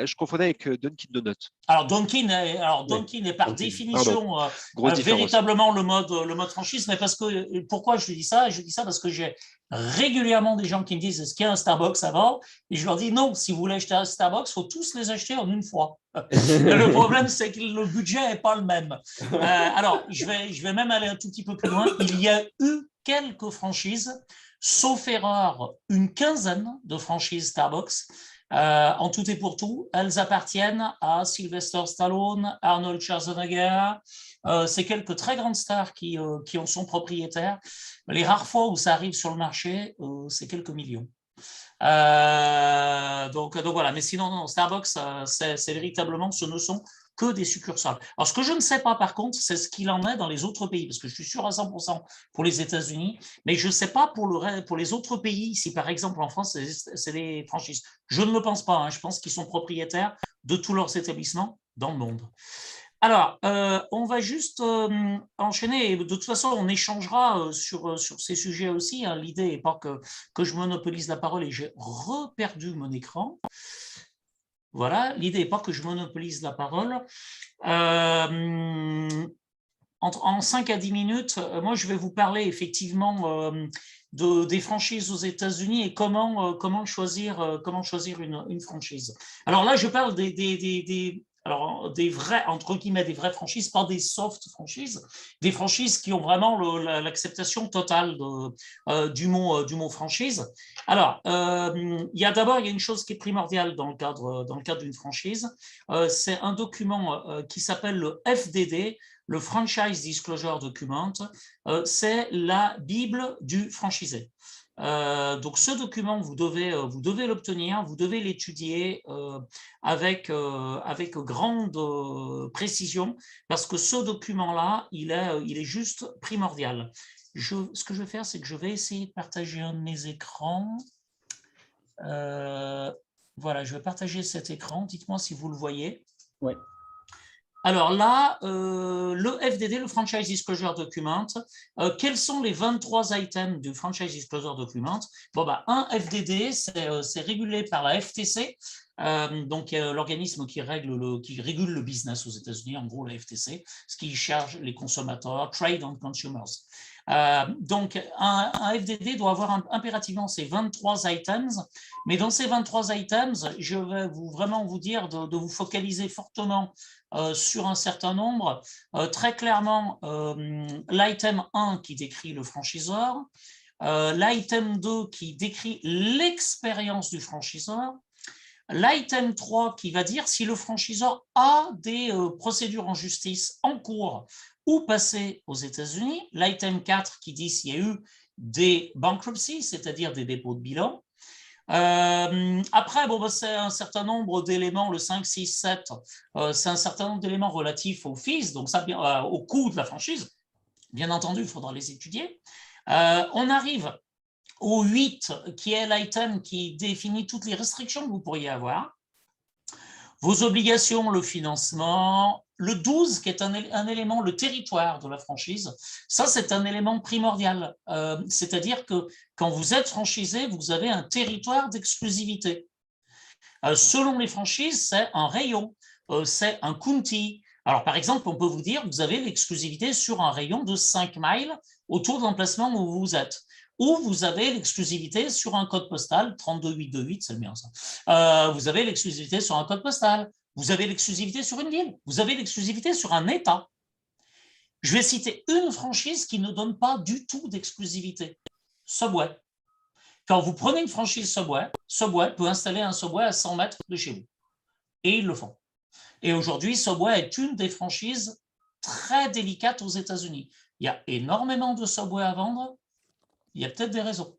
Je confondais avec Dunkin' Donuts. Alors Dunkin' est par Dunkin', définition Grosse différence. véritablement le mode franchise, mais parce que pourquoi je dis ça? Je dis ça parce que j'ai régulièrement des gens qui me disent est-ce qu'il y a un Starbucks avant? Et je leur dis non, si vous voulez acheter un Starbucks, il faut tous les acheter en une fois. Le problème, c'est que le budget n'est pas le même. Alors, je vais même aller un tout petit peu plus loin. Il y a eu quelques franchises, sauf erreur, une quinzaine de franchises Starbucks. En tout et pour tout, elles appartiennent à Sylvester Stallone, Arnold Schwarzenegger. C'est quelques très grandes stars qui en sont propriétaires. Les rares fois où ça arrive sur le marché, c'est quelques millions. Donc voilà, mais sinon, non, Starbucks, c'est véritablement, ce ne sont que des succursales. Alors, ce que je ne sais pas, par contre, c'est ce qu'il en est dans les autres pays, parce que je suis sûr à 100% pour les États-Unis, mais je ne sais pas pour les autres pays, si par exemple en France, c'est des franchises. Je ne le pense pas, hein, je pense qu'ils sont propriétaires de tous leurs établissements dans le monde. Alors, on va juste enchaîner, et de toute façon, on échangera sur ces sujets aussi, hein. L'idée n'est pas que je monopolise la parole et j'ai reperdu mon écran. Voilà, l'idée n'est pas que je monopolise la parole. En 5 à 10 minutes, moi, je vais vous parler effectivement des franchises aux États-Unis et comment choisir une franchise. Alors là, je parle des vrais, entre guillemets, des vraies franchises, pas des soft franchises, des franchises qui ont vraiment l'acceptation totale du mot franchise. Alors, il y a une chose qui est primordiale dans le cadre d'une franchise, c'est un document qui s'appelle le FDD, le Franchise Disclosure Document, c'est la Bible du franchisé. Donc ce document, vous devez l'obtenir, vous devez l'étudier avec grande précision, parce que ce document-là, il est juste primordial. Ce que je vais faire, c'est que je vais essayer de partager un de mes écrans. Voilà, je vais partager cet écran. Dites-moi si vous le voyez. Oui. Alors là, le FDD, le Franchise Disclosure Document, quels sont les 23 items du Franchise Disclosure Document? Bon, un FDD, c'est régulé par la FTC, donc l'organisme qui régule le business aux États-Unis, en gros la FTC, ce qui charge les consommateurs, Trade on Consumers. Donc, un FDD doit avoir impérativement ces 23 items, mais dans ces 23 items, je vais vraiment vous dire de vous focaliser fortement sur un certain nombre. Très clairement, l'item 1 qui décrit le franchiseur, l'item 2 qui décrit l'expérience du franchiseur, l'item 3 qui va dire si le franchiseur a des procédures en justice en cours ou passées aux États-Unis, l'item 4 qui dit s'il y a eu des bankruptcies, c'est-à-dire des dépôts de bilan. Après, c'est un certain nombre d'éléments, le 5, 6, 7, c'est un certain nombre d'éléments relatifs aux fees, donc ça, au coût de la franchise. Bien entendu, il faudra les étudier. On arrive au 8, qui est l'item qui définit toutes les restrictions que vous pourriez avoir. Vos obligations, le financement. Le 12, qui est un élément, le territoire de la franchise, ça, c'est un élément primordial. C'est-à-dire que quand vous êtes franchisé, vous avez un territoire d'exclusivité. Selon les franchises, c'est un rayon, c'est un county. Alors, par exemple, on peut vous dire que vous avez l'exclusivité sur un rayon de 5 miles autour de l'emplacement où vous êtes. Ou vous avez l'exclusivité sur un code postal, 32828, c'est le mien ça. Vous avez l'exclusivité sur un code postal. Vous avez l'exclusivité sur une ville. Vous avez l'exclusivité sur un État. Je vais citer une franchise qui ne donne pas du tout d'exclusivité. Subway. Quand vous prenez une franchise Subway, Subway peut installer un Subway à 100 mètres de chez vous. Et ils le font. Et aujourd'hui, Subway est une des franchises très délicates aux États-Unis. Il y a énormément de Subway à vendre. Il y a peut-être des raisons.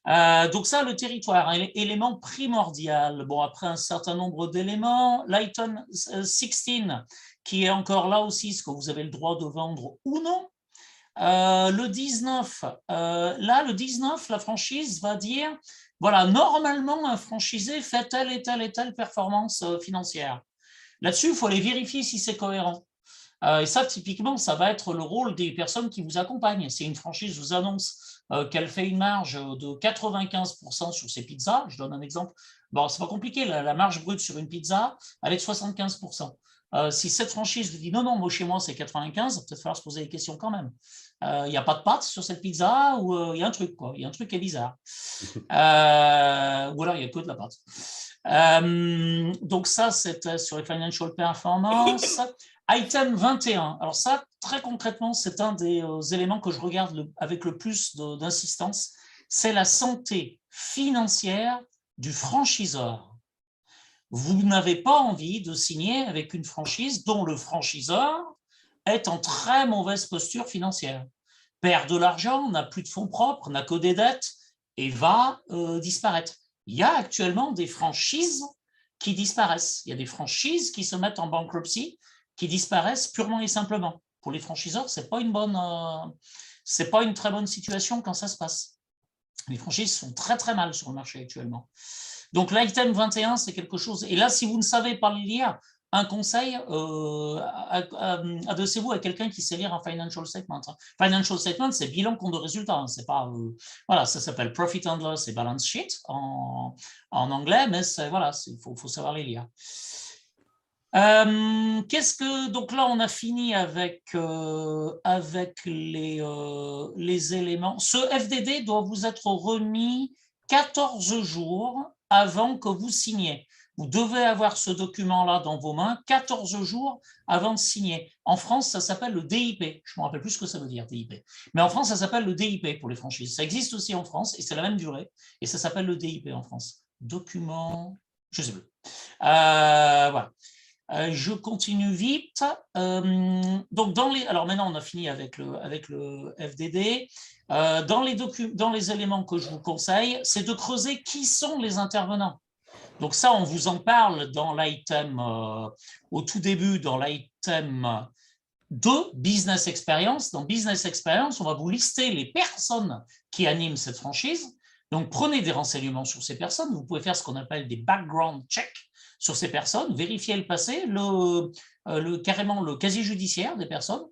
Donc ça, le territoire, élément primordial. Bon, après un certain nombre d'éléments, l'item 16, qui est encore là aussi, est-ce que vous avez le droit de vendre ou non. Le 19, le 19, la franchise va dire, voilà, normalement, un franchisé fait telle et telle et telle performance financière. Là-dessus, il faut aller vérifier si c'est cohérent. Et ça, typiquement, ça va être le rôle des personnes qui vous accompagnent. Si une franchise vous annonce qu'elle fait une marge de 95% sur ses pizzas, je donne un exemple, bon, c'est pas compliqué, la marge brute sur une pizza, elle est de 75%. Si cette franchise vous dit non, moi chez moi c'est 95, il va peut-être falloir se poser des questions quand même. Il n'y a pas de pâtes sur cette pizza ou il y a un truc, quoi. Il y a un truc qui est bizarre. Ou alors il n'y a que de la pâte. Donc ça, c'était sur les financial performance. Item 21. Alors ça, très concrètement, c'est un des éléments que je regarde avec le plus d'insistance. C'est la santé financière du franchiseur. Vous n'avez pas envie de signer avec une franchise dont le franchiseur est en très mauvaise posture financière, perd de l'argent, n'a plus de fonds propres, n'a que des dettes et va disparaître. Il y a actuellement des franchises qui disparaissent. Il y a des franchises qui se mettent en bankruptcy, qui disparaissent purement et simplement. Pour les franchiseurs, c'est pas une très bonne situation quand ça se passe. Les franchises sont très très mal sur le marché actuellement. Donc l'item 21, c'est quelque chose. Et là, si vous ne savez pas le lire, un conseil, adressez-vous à quelqu'un qui sait lire un financial statement. Financial statement, c'est bilan compte de résultat. C'est pas, voilà, ça s'appelle profit and loss et balance sheet en anglais, mais voilà, faut savoir les lire. Donc là, on a fini avec les éléments. Ce FDD doit vous être remis 14 jours avant que vous signiez. Vous devez avoir ce document-là dans vos mains 14 jours avant de signer. En France, ça s'appelle le DIP. Je ne me rappelle plus ce que ça veut dire, DIP. Mais en France, ça s'appelle le DIP pour les franchises. Ça existe aussi en France et c'est la même durée. Et ça s'appelle le DIP en France. Document, je ne sais plus. Voilà. Je continue vite. Donc alors maintenant, on a fini avec le FDD. Dans les éléments que je vous conseille, c'est de creuser qui sont les intervenants. Donc ça, on vous en parle dans l'item, au tout début, dans l'item 2, Business Experience. Dans Business Experience, on va vous lister les personnes qui animent cette franchise. Donc, prenez des renseignements sur ces personnes. Vous pouvez faire ce qu'on appelle des background checks sur ces personnes, vérifier le passé, carrément le casier judiciaire des personnes,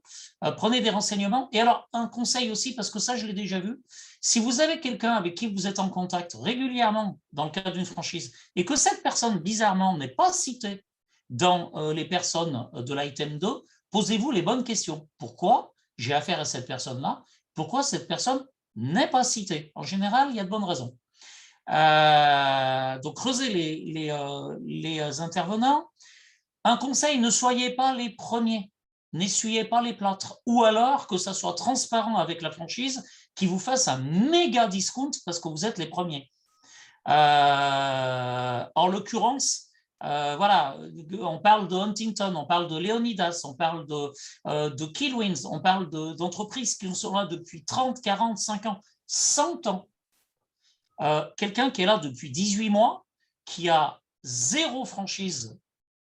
prenez des renseignements. Et alors, un conseil aussi, parce que ça, je l'ai déjà vu, si vous avez quelqu'un avec qui vous êtes en contact régulièrement dans le cadre d'une franchise et que cette personne, bizarrement, n'est pas citée dans les personnes de l'item 2, posez-vous les bonnes questions. Pourquoi j'ai affaire à cette personne-là? Pourquoi cette personne n'est pas citée? En général, il y a de bonnes raisons. Donc, creusez les intervenants. Un conseil, ne soyez pas les premiers, n'essuyez pas les plâtres, ou alors que ça soit transparent avec la franchise, qui vous fasse un méga discount parce que vous êtes les premiers. En l'occurrence, voilà, on parle de Huntington, on parle de Leonidas, on parle de Killwins, on parle d'entreprises qui sont là depuis 30, 40, 50 ans, 100 ans. Quelqu'un qui est là depuis 18 mois, qui a 0 franchise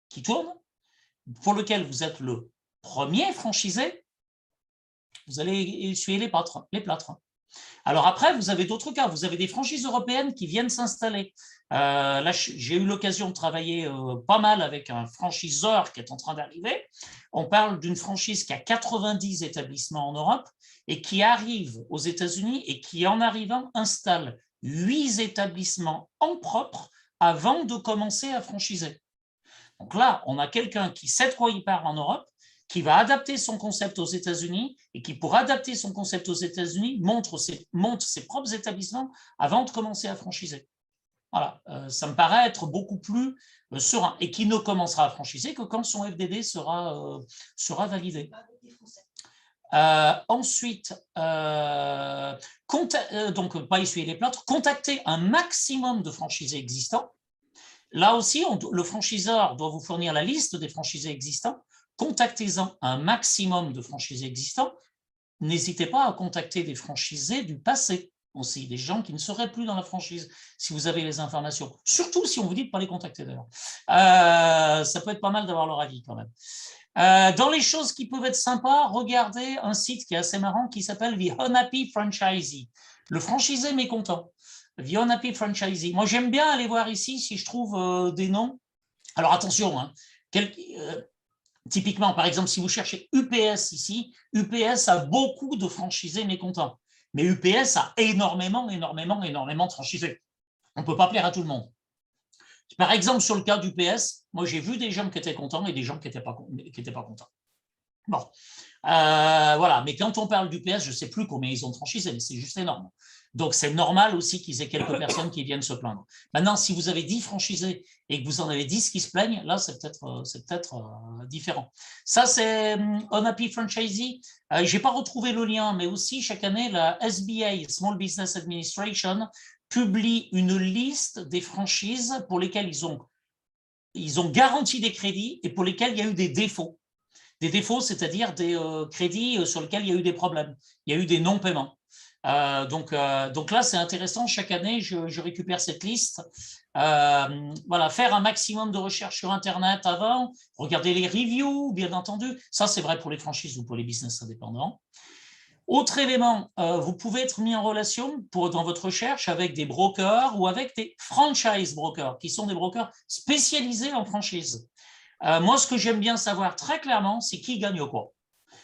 qui tourne, pour lequel vous êtes le premier franchisé, vous allez essuyer les plâtres. Alors après, vous avez d'autres cas. Vous avez des franchises européennes qui viennent s'installer. Là, j'ai eu l'occasion de travailler pas mal avec un franchiseur qui est en train d'arriver. On parle d'une franchise qui a 90 établissements en Europe et qui arrive aux États-Unis et qui, en arrivant, installe 8 établissements en propre avant de commencer à franchiser. Donc là, on a quelqu'un qui sait de quoi il parle en Europe, qui va adapter son concept aux États-Unis et qui, pour adapter son concept aux États-Unis, monte ses propres établissements avant de commencer à franchiser. Voilà, ça me paraît être beaucoup plus serein et qui ne commencera à franchiser que quand son FDD sera validé. Ensuite, donc pas essuyer les plâtres, contacter un maximum de franchisés existants. Là aussi, le franchiseur doit vous fournir la liste des franchisés existants. Contactez-en un maximum de franchisés existants. N'hésitez pas à contacter des franchisés du passé. aussi, des gens qui ne seraient plus dans la franchise, si vous avez les informations. Surtout si on vous dit de ne pas les contacter d'ailleurs. Ça peut être pas mal d'avoir leur avis quand même. Dans les choses qui peuvent être sympas, regardez un site qui est assez marrant qui s'appelle The Unhappy Franchisee. Le franchisé mécontent. The Unhappy Franchisee. Moi, j'aime bien aller voir ici si je trouve des noms. Alors attention, hein, typiquement, par exemple, si vous cherchez UPS ici, UPS a beaucoup de franchisés mécontents. Mais UPS a énormément de franchisés. On ne peut pas plaire à tout le monde. Par exemple, sur le cas d'UPS, moi, j'ai vu des gens qui étaient contents et des gens qui n'étaient pas contents. Bon, voilà. Mais quand on parle d'UPS, je ne sais plus combien ils ont de franchisés, mais c'est juste énorme. Donc, c'est normal aussi qu'ils aient quelques personnes qui viennent se plaindre. Maintenant, si vous avez 10 franchisés et que vous en avez 10 qui se plaignent, là, c'est peut-être différent. Ça, c'est Unhappy Franchisee. Je n'ai pas retrouvé le lien, mais aussi, chaque année, la SBA, Small Business Administration, publie une liste des franchises pour lesquelles ils ont garanti des crédits et pour lesquels il y a eu des défauts. Des défauts, c'est-à-dire des crédits sur lesquels il y a eu des problèmes. Il y a eu des non-paiements. Donc là, c'est intéressant. Chaque année, je récupère cette liste. Voilà, faire un maximum de recherches sur Internet avant, regarder les reviews, bien entendu. Ça, c'est vrai pour les franchises ou pour les business indépendants. Autre élément, vous pouvez être mis en relation dans votre recherche avec des brokers ou avec des franchise brokers, qui sont des brokers spécialisés en franchise. Moi, ce que j'aime bien savoir très clairement, c'est qui gagne quoi.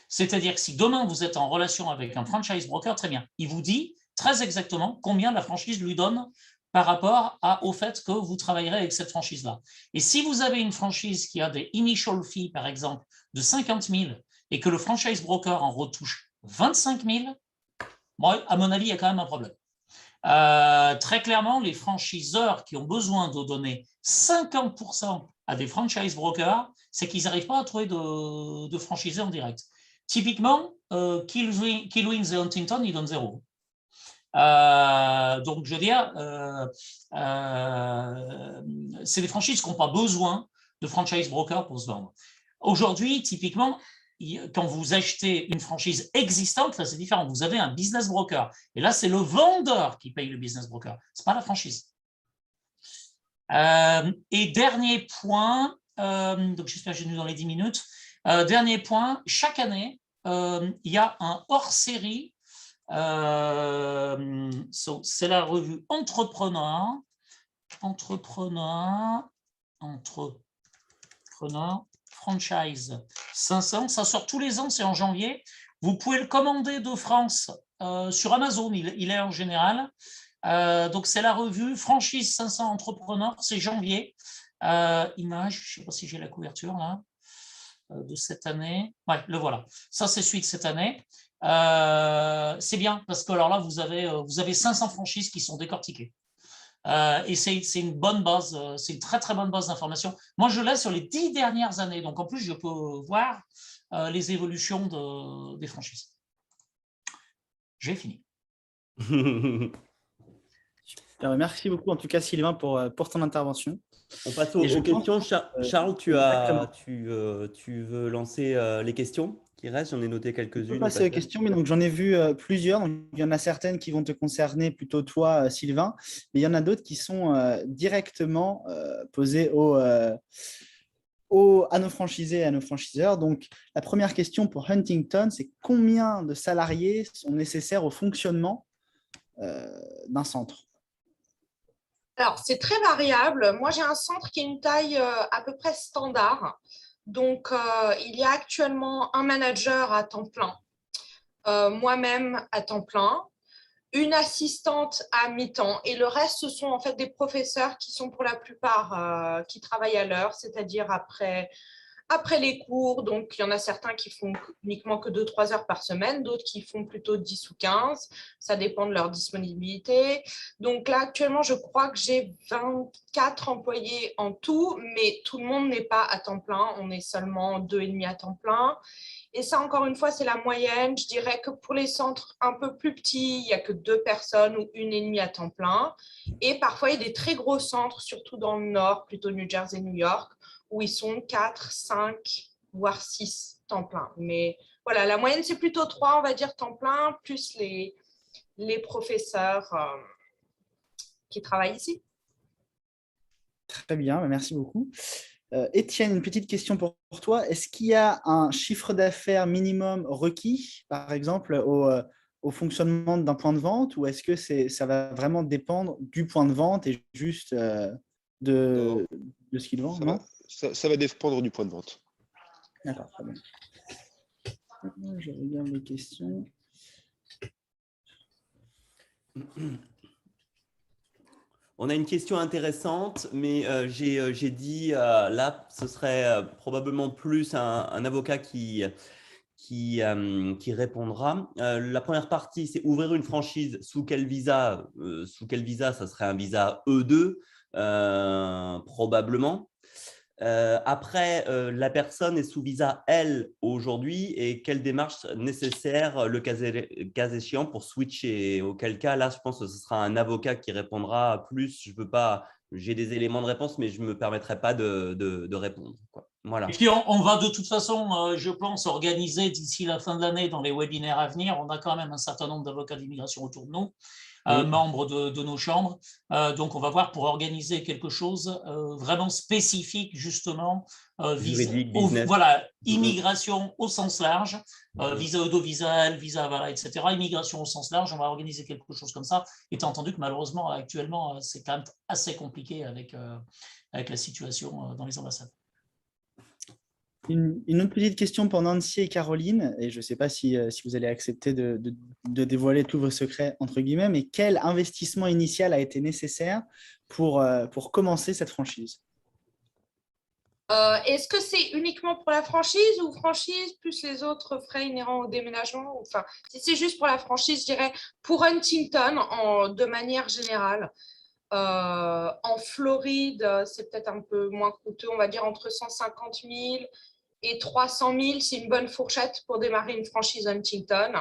C'est-à-dire que si demain, vous êtes en relation avec un franchise broker, très bien, il vous dit très exactement combien la franchise lui donne par rapport au fait que vous travaillerez avec cette franchise-là. Et si vous avez une franchise qui a des initial fees, par exemple, de 50 000 et que le franchise broker en retouche 25 000, moi, à mon avis, il y a quand même un problème. Très clairement, les franchiseurs qui ont besoin de donner 50% à des franchise brokers, c'est qu'ils n'arrivent pas à trouver de franchisés en direct. Typiquement, Killwins et Huntington, ils donnent 0. Donc, je veux dire, c'est des franchises qui n'ont pas besoin de franchise broker pour se vendre. Aujourd'hui, typiquement, quand vous achetez une franchise existante, là, c'est différent. Vous avez un business broker. Et là, c'est le vendeur qui paye le business broker. Ce n'est pas la franchise. Et dernier point, donc j'espère que j'ai tenu dans les 10 minutes. Dernier point, chaque année, il y a un hors-série. C'est la revue Entrepreneur, Franchise 500. Ça sort tous les ans, c'est en janvier. Vous pouvez le commander de France sur Amazon, il est en général. Donc, c'est la revue Franchise 500 Entrepreneurs, c'est janvier. Image, je ne sais pas si j'ai la couverture là, de cette année. Ouais, le voilà. Ça, c'est celui de cette année. C'est bien parce que alors là, vous avez 500 franchises qui sont décortiquées. Et c'est une bonne base, c'est une très très bonne base d'information. Moi, je l'ai sur les 10 dernières années, donc en plus, je peux voir les évolutions des franchises. J'ai fini. Merci beaucoup en tout cas Sylvain pour ton intervention. On passe aux questions. Charles, tu veux lancer les questions qui restent? J'en ai noté quelques-unes. Je peux passer aux questions, mais donc j'en ai vu plusieurs. Donc, il y en a certaines qui vont te concerner plutôt toi, Sylvain, mais il y en a d'autres qui sont directement posées à nos franchisés et à nos franchiseurs. Donc, la première question pour Huntington, c'est combien de salariés sont nécessaires au fonctionnement d'un centre? Alors, c'est très variable. Moi, j'ai un centre qui est une taille à peu près standard. Donc, il y a actuellement un manager à temps plein, moi-même à temps plein, une assistante à mi-temps et le reste, ce sont en fait des professeurs qui sont pour la plupart qui travaillent à l'heure, c'est-à-dire après les cours. Donc, il y en a certains qui font uniquement que 2-3 heures par semaine, d'autres qui font plutôt 10 ou 15. Ça dépend de leur disponibilité. Donc là, actuellement, je crois que j'ai 24 employés en tout, mais tout le monde n'est pas à temps plein. On est seulement 2,5 à temps plein. Et ça, encore une fois, c'est la moyenne. Je dirais que pour les centres un peu plus petits, il n'y a que 2 personnes ou 1,5 à temps plein. Et parfois, il y a des très gros centres, surtout dans le nord, plutôt New Jersey, New York, où ils sont 4, 5, voire 6 temps plein. Mais voilà, la moyenne, c'est plutôt 3, on va dire, temps plein, plus les les professeurs qui travaillent ici. Très bien, merci beaucoup. Étienne, une petite question pour toi. Est-ce qu'il y a un chiffre d'affaires minimum requis, par exemple, au fonctionnement d'un point de vente, ou est-ce que ça va vraiment dépendre du point de vente et juste de ce qu'il vend, non? Ça va dépendre du point de vente. D'accord, très bien. Je regarde les questions. On a une question intéressante, mais j'ai dit là, ce serait probablement plus un avocat qui répondra. La première partie, c'est ouvrir une franchise. Sous quel visa? Ça serait un visa E2, probablement. Après, la personne est sous visa L aujourd'hui et quelle démarche nécessaire le cas échéant pour switcher? Auquel cas, là, je pense que ce sera un avocat qui répondra plus. Je peux pas, j'ai des éléments de réponse, mais je ne me permettrai pas de répondre, quoi. Voilà. Et puis, on va de toute façon, je pense, organiser d'ici la fin de l'année dans les webinaires à venir. On a quand même un certain nombre d'avocats d'immigration autour de nous. Membres de nos chambres. Donc, on va voir pour organiser quelque chose vraiment spécifique, justement, voilà, immigration au sens large, visa Edo, visa L, visa, voilà, etc. Immigration au sens large, on va organiser quelque chose comme ça, étant entendu que malheureusement, actuellement, c'est quand même assez compliqué avec la situation dans les ambassades. Une autre petite question pour Nancy et Caroline, et je ne sais pas si vous allez accepter de dévoiler tous vos secrets, entre guillemets, mais quel investissement initial a été nécessaire pour commencer cette franchise? Est-ce que c'est uniquement pour la franchise ou franchise plus les autres frais inhérents au déménagement? Enfin, si c'est juste pour la franchise, je dirais pour Huntington, de manière générale. En Floride, c'est peut-être un peu moins coûteux, on va dire entre 150 000 et 300 000, c'est une bonne fourchette pour démarrer une franchise Huntington.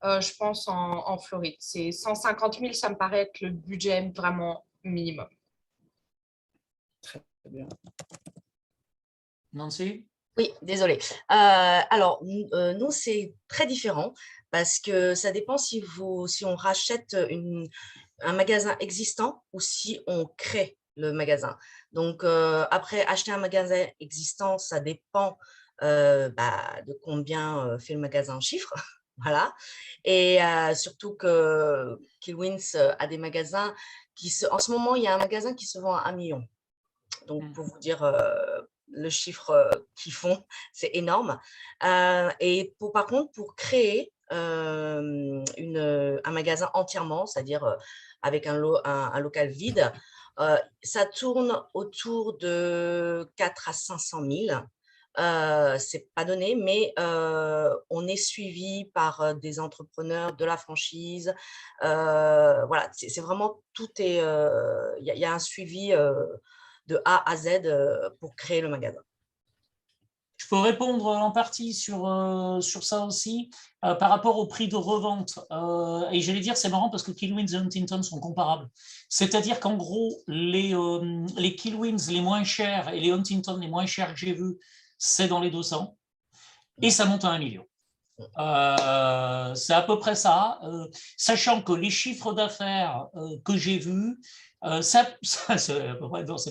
Je pense en Floride. C'est 150 000, ça me paraît être le budget vraiment minimum. Très bien. Nancy? Oui, désolée. Alors, nous, c'est très différent parce que ça dépend si on rachète un magasin existant ou si on crée le magasin. Donc, après, acheter un magasin existant, ça dépend de combien fait le magasin en chiffres. Voilà. Et surtout que Killwins a des magasins en ce moment, il y a un magasin qui se vend à 1 million. Donc, pour vous dire le chiffre qu'ils font, c'est énorme. Et par contre, pour créer un magasin entièrement, c'est-à-dire avec un local vide, ça tourne autour de 4 à 500 000. C'est pas donné, mais on est suivi par des entrepreneurs de la franchise. Voilà, c'est vraiment tout est. Il y a un suivi de A à Z pour créer le magasin. Je peux répondre en partie sur ça aussi, par rapport au prix de revente. Et j'allais dire, c'est marrant parce que Killwins et Huntington sont comparables. C'est-à-dire qu'en gros, les Killwins les moins chers et les Huntington les moins chers que j'ai vus, c'est dans les 200 et ça monte à 1 million. C'est à peu près ça, sachant que les chiffres d'affaires que j'ai vus, c'est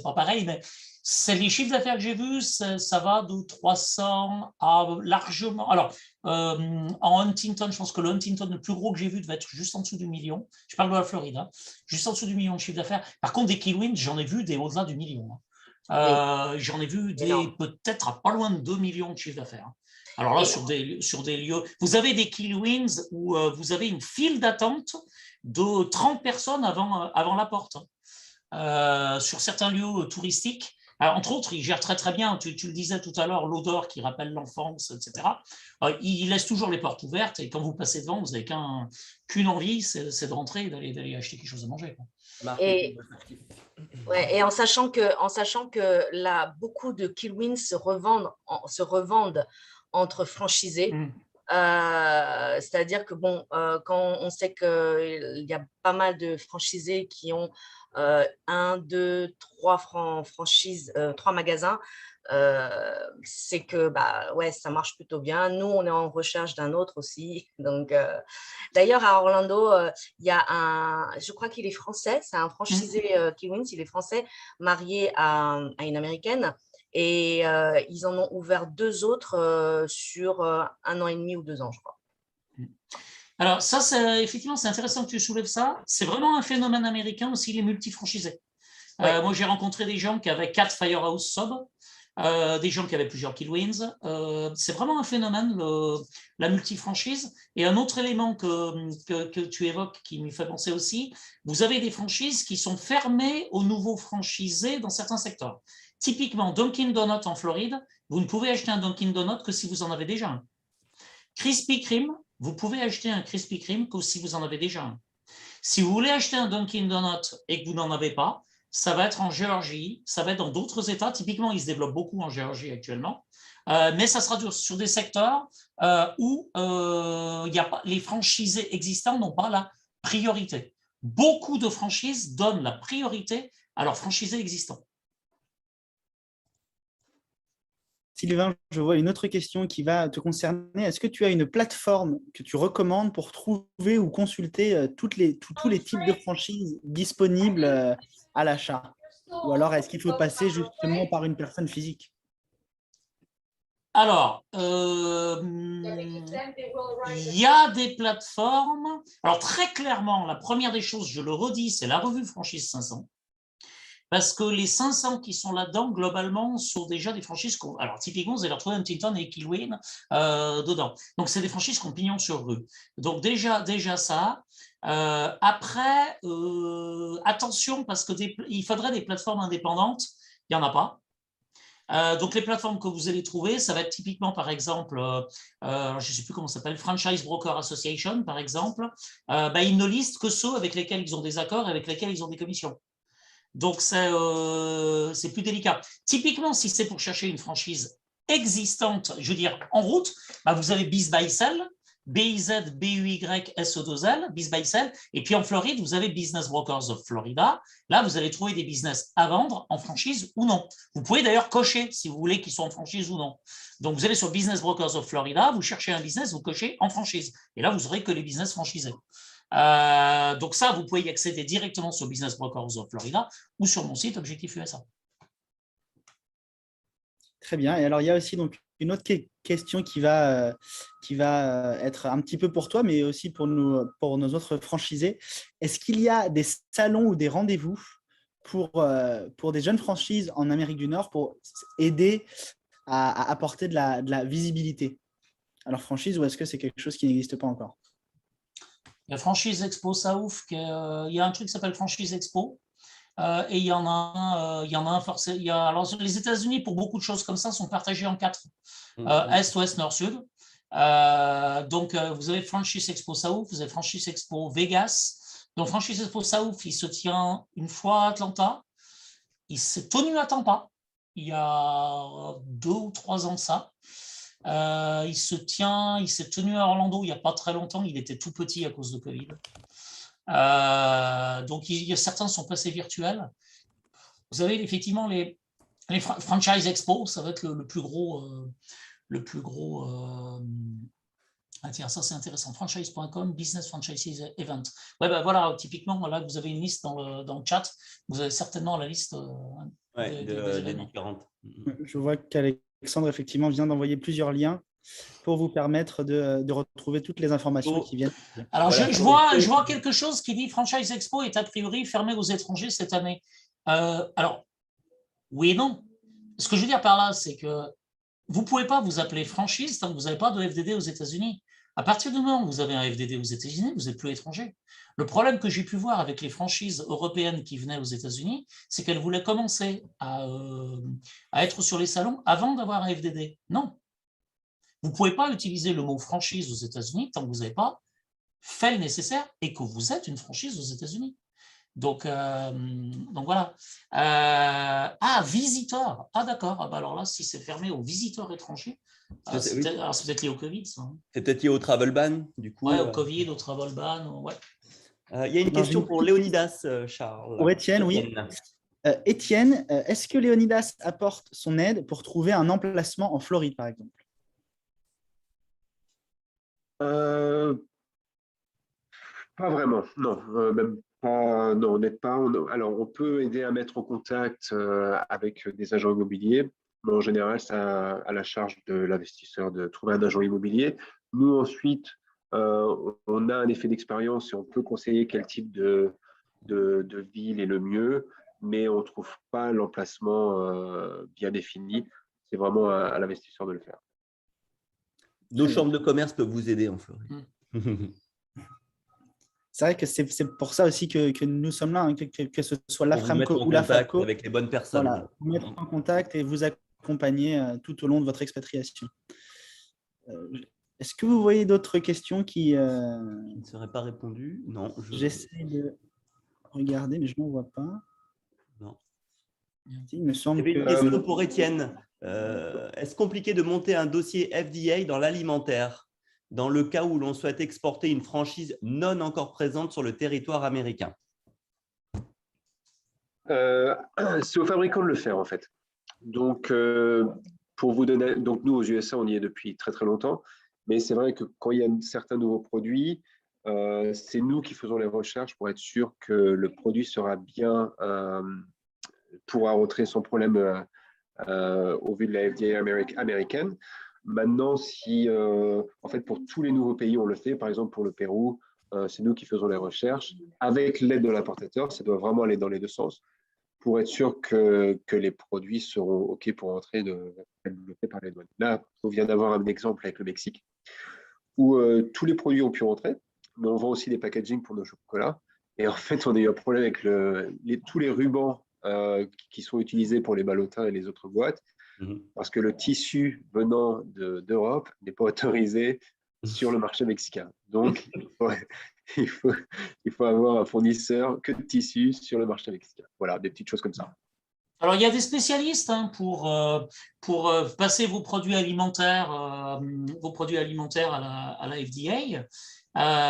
pas pareil, mais c'est les chiffres d'affaires que j'ai vus, ça va de 300 à largement. Alors, en Huntington, je pense que le Huntington le plus gros que j'ai vu devait être juste en dessous du million. Je parle de la Floride, hein. Juste en dessous du million de chiffre d'affaires. Par contre, des Killwins, j'en ai vu des au-delà du million. Hein. J'en ai vu des peut-être à pas loin de 2 millions de chiffre d'affaires. Alors là, sur des lieux, vous avez des Killwins où vous avez une file d'attente de 30 personnes avant la porte. Sur certains lieux touristiques, alors, entre autres, ils gèrent très très bien, tu le disais tout à l'heure, l'odeur qui rappelle l'enfance, etc. Ils laissent toujours les portes ouvertes et quand vous passez devant, vous n'avez qu'une envie, c'est de rentrer et d'aller acheter quelque chose à manger. Et en sachant que là, beaucoup de Killwins se revendent entre franchisés. C'est-à-dire que bon, quand on sait qu'il y a pas mal de franchisés qui ont 1, 2, 3 franchises, 3 magasins, c'est que bah, ouais, ça marche plutôt bien. Nous, on est en recherche d'un autre aussi. Donc, d'ailleurs, à Orlando, il y a je crois qu'il est français, c'est un franchisé Kiwins, il est français, marié à une Américaine. Et ils en ont ouvert 2 autres sur 1 an et demi ou 2 ans, je crois. Alors ça, effectivement, c'est intéressant que tu soulèves ça. C'est vraiment un phénomène américain aussi, les multifranchisés. Ouais. Moi, j'ai rencontré des gens qui avaient 4 Firehouse Subs, des gens qui avaient plusieurs Killwins. C'est vraiment un phénomène, la multifranchise. Et un autre élément que tu évoques qui me fait penser aussi, vous avez des franchises qui sont fermées aux nouveaux franchisés dans certains secteurs. Typiquement, Dunkin' Donuts en Floride, vous ne pouvez acheter un Dunkin' Donuts que si vous en avez déjà un. Krispy Kreme, vous pouvez acheter un Krispy Kreme que si vous en avez déjà un. Si vous voulez acheter un Dunkin' Donuts et que vous n'en avez pas, ça va être en Géorgie, ça va être dans d'autres États. Typiquement, ils se développent beaucoup en Géorgie actuellement, mais ça sera sur des secteurs où les franchisés existants n'ont pas la priorité. Beaucoup de franchises donnent la priorité à leurs franchisés existants. Sylvain, je vois une autre question qui va te concerner. Est-ce que tu as une plateforme que tu recommandes pour trouver ou consulter tous les types de franchises disponibles à l'achat? Ou alors, est-ce qu'il faut passer justement par une personne physique? Alors, il y a des plateformes. Alors, très clairement, la première des choses, je le redis, c'est la revue Franchise 500. Parce que les 500 qui sont là-dedans, globalement, sont déjà des franchises. Alors, typiquement, vous allez retrouver Huntington et Killwin dedans. Donc, c'est des franchises qui ont pignon sur rue. Donc, déjà ça. Après, attention, parce qu'il faudrait des plateformes indépendantes. Il n'y en a pas. Donc, les plateformes que vous allez trouver, ça va être typiquement, par exemple, je ne sais plus comment ça s'appelle, Franchise Broker Association, par exemple. Ils ne listent que ceux avec lesquels ils ont des accords et avec lesquels ils ont des commissions. Donc, c'est plus délicat. Typiquement, si c'est pour chercher une franchise existante, je veux dire, en route, vous avez BizBuySell, BIZBUYSE2L, BizBuySell, et puis en Floride, vous avez Business Brokers of Florida. Là, vous allez trouver des business à vendre en franchise ou non. Vous pouvez d'ailleurs cocher si vous voulez qu'ils soient en franchise ou non. Donc, vous allez sur Business Brokers of Florida, vous cherchez un business, vous cochez en franchise. Et là, vous n'aurez que les business franchisés. Donc ça, vous pouvez y accéder directement sur Business Brokers of Florida ou sur mon site Objectif USA. Très bien. Et alors, il y a aussi donc une autre question qui va être un petit peu pour toi, mais aussi pour nos autres franchisés. Est-ce qu'il y a des salons ou des rendez-vous pour des jeunes franchises en Amérique du Nord pour aider à apporter de la visibilité à leur franchise, ou est-ce que c'est quelque chose qui n'existe pas encore? Il y a Franchise Expo South, il y a un truc qui s'appelle Franchise Expo, et il y en a un forcément. Alors, les États-Unis, pour beaucoup de choses comme ça, sont partagés en 4, Est, Ouest, Nord, Sud. Donc, vous avez Franchise Expo South, vous avez Franchise Expo Vegas. Donc, Franchise Expo South, il se tient une fois à Atlanta. Il s'est tenu à Tampa il y a 2 ou 3 ans de ça. Il s'est tenu à Orlando il n'y a pas très longtemps, il était tout petit à cause de Covid. Donc certains sont passés virtuels. Vous avez effectivement les Franchise Expo, ça va être le plus gros. Tiens, ça c'est intéressant. Franchise.com, Business Franchises Event. Ouais, voilà, typiquement, là, vous avez une liste dans le chat. Vous avez certainement la liste des différentes. Je vois qu'Alexandre, effectivement, vient d'envoyer plusieurs liens pour vous permettre de retrouver toutes les informations qui viennent. Alors, voilà. je vois quelque chose qui dit Franchise Expo est a priori fermé aux étrangers cette année. Alors, oui et non. Ce que je veux dire par là, c'est que vous ne pouvez pas vous appeler franchise tant que vous n'avez pas de FDD aux États-Unis. À partir du moment où vous avez un FDD aux États-Unis, vous n'êtes plus étranger. Le problème que j'ai pu voir avec les franchises européennes qui venaient aux États-Unis, c'est qu'elles voulaient commencer à être sur les salons avant d'avoir un FDD. Non. Vous ne pouvez pas utiliser le mot franchise aux États-Unis tant que vous n'avez pas fait le nécessaire et que vous êtes une franchise aux États-Unis. Donc voilà. Visiteurs. Ah d'accord. Ah, bah alors là, si c'est fermé aux visiteurs étrangers, c'est peut-être lié au Covid, ça. C'est peut-être lié au travel ban, du coup. Ouais, au Covid, au travel ban, ouais. Il y a une question pour Léonidas, Charles. Pour Étienne, oui. Étienne, est-ce que Léonidas apporte son aide pour trouver un emplacement en Floride, par exemple? Pas vraiment, non. Même pas, non, on n'aide pas. Alors, on peut aider à mettre en contact avec des agents immobiliers, mais en général, c'est à la charge de l'investisseur de trouver un agent immobilier. Nous, ensuite, on a un effet d'expérience et on peut conseiller quel type de ville est le mieux, mais on ne trouve pas l'emplacement bien défini. C'est vraiment à l'investisseur de le faire. Nos chambres de commerce peuvent vous aider en Floride. C'est vrai que c'est pour ça aussi que nous sommes là, hein, que ce soit la Framco ou la Fabco. Avec les bonnes personnes. Voilà, vous mettre en contact et vous accompagner tout au long de votre expatriation. Est-ce que vous voyez d'autres questions qui ne seraient pas répondues? Non. J'essaie de regarder, mais je n'en vois pas. Non. Il me semble une question pour Étienne. Est-ce compliqué de monter un dossier FDA dans l'alimentaire dans le cas où l'on souhaite exporter une franchise non encore présente sur le territoire américain? C'est aux fabricants de le faire, en fait. Donc, pour vous donner, donc nous, aux USA, on y est depuis très, très longtemps. Mais c'est vrai que quand il y a certains nouveaux produits, c'est nous qui faisons les recherches pour être sûr que le produit sera bien, pourra rentrer sans problème au vu de la FDA américaine. Maintenant, si, en fait, pour tous les nouveaux pays, on le fait. Par exemple, pour le Pérou, c'est nous qui faisons les recherches. Avec l'aide de l'importateur, ça doit vraiment aller dans les deux sens pour être sûr que les produits seront OK pour entrer développés par les douanes. Là, on vient d'avoir un exemple avec le Mexique où tous les produits ont pu rentrer, mais on vend aussi des packaging pour nos chocolats. Et en fait, on a eu un problème avec tous les rubans qui sont utilisés pour les ballotins et les autres boîtes. Parce que le tissu venant d'Europe n'est pas autorisé sur le marché mexicain. Donc, il faut avoir un fournisseur que de tissu sur le marché mexicain. Voilà, des petites choses comme ça. Alors, il y a des spécialistes pour passer vos produits alimentaires à la FDA.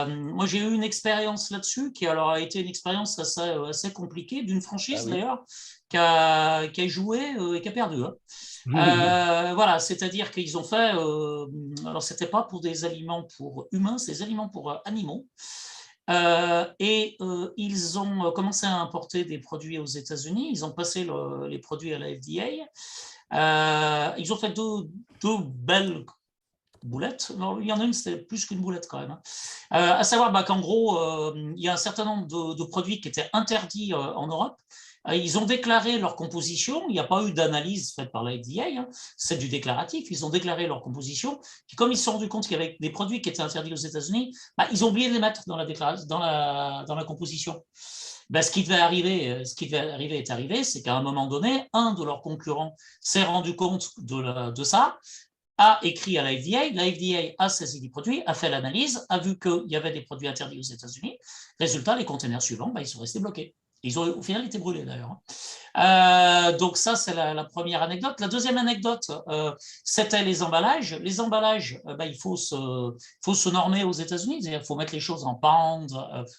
Moi, j'ai eu une expérience là-dessus qui alors, a été une expérience assez compliquée d'une franchise d'ailleurs qui a joué et qui a perdu. Voilà, c'est-à-dire qu'ils ont fait, alors c'était pas pour des aliments pour humains, c'est des aliments pour animaux. Ils ont commencé à importer des produits aux États-Unis. Ils ont passé les produits à la FDA. Ils ont fait deux belles boulettes. Alors, il y en a une, c'était plus qu'une boulette quand même. À savoir qu'en gros, il y a un certain nombre de produits qui étaient interdits en Europe. Ils ont déclaré leur composition. Il n'y a pas eu d'analyse faite par la FDA. C'est du déclaratif. Ils ont déclaré leur composition. Puis comme ils se sont rendus compte qu'il y avait des produits qui étaient interdits aux États-Unis, ils ont oublié de les mettre dans la composition. Ce qui devait arriver est arrivé. C'est qu'à un moment donné, un de leurs concurrents s'est rendu compte de ça, a écrit à la FDA a saisi du produit, a fait l'analyse, a vu qu'il y avait des produits interdits aux États-Unis. Résultat, les containers suivants, ils sont restés bloqués. Ils ont au final été brûlés d'ailleurs. Donc ça, c'est la première anecdote. La deuxième anecdote, c'était les emballages. Les emballages, il faut se normer aux États-Unis. Il faut mettre les choses en pound.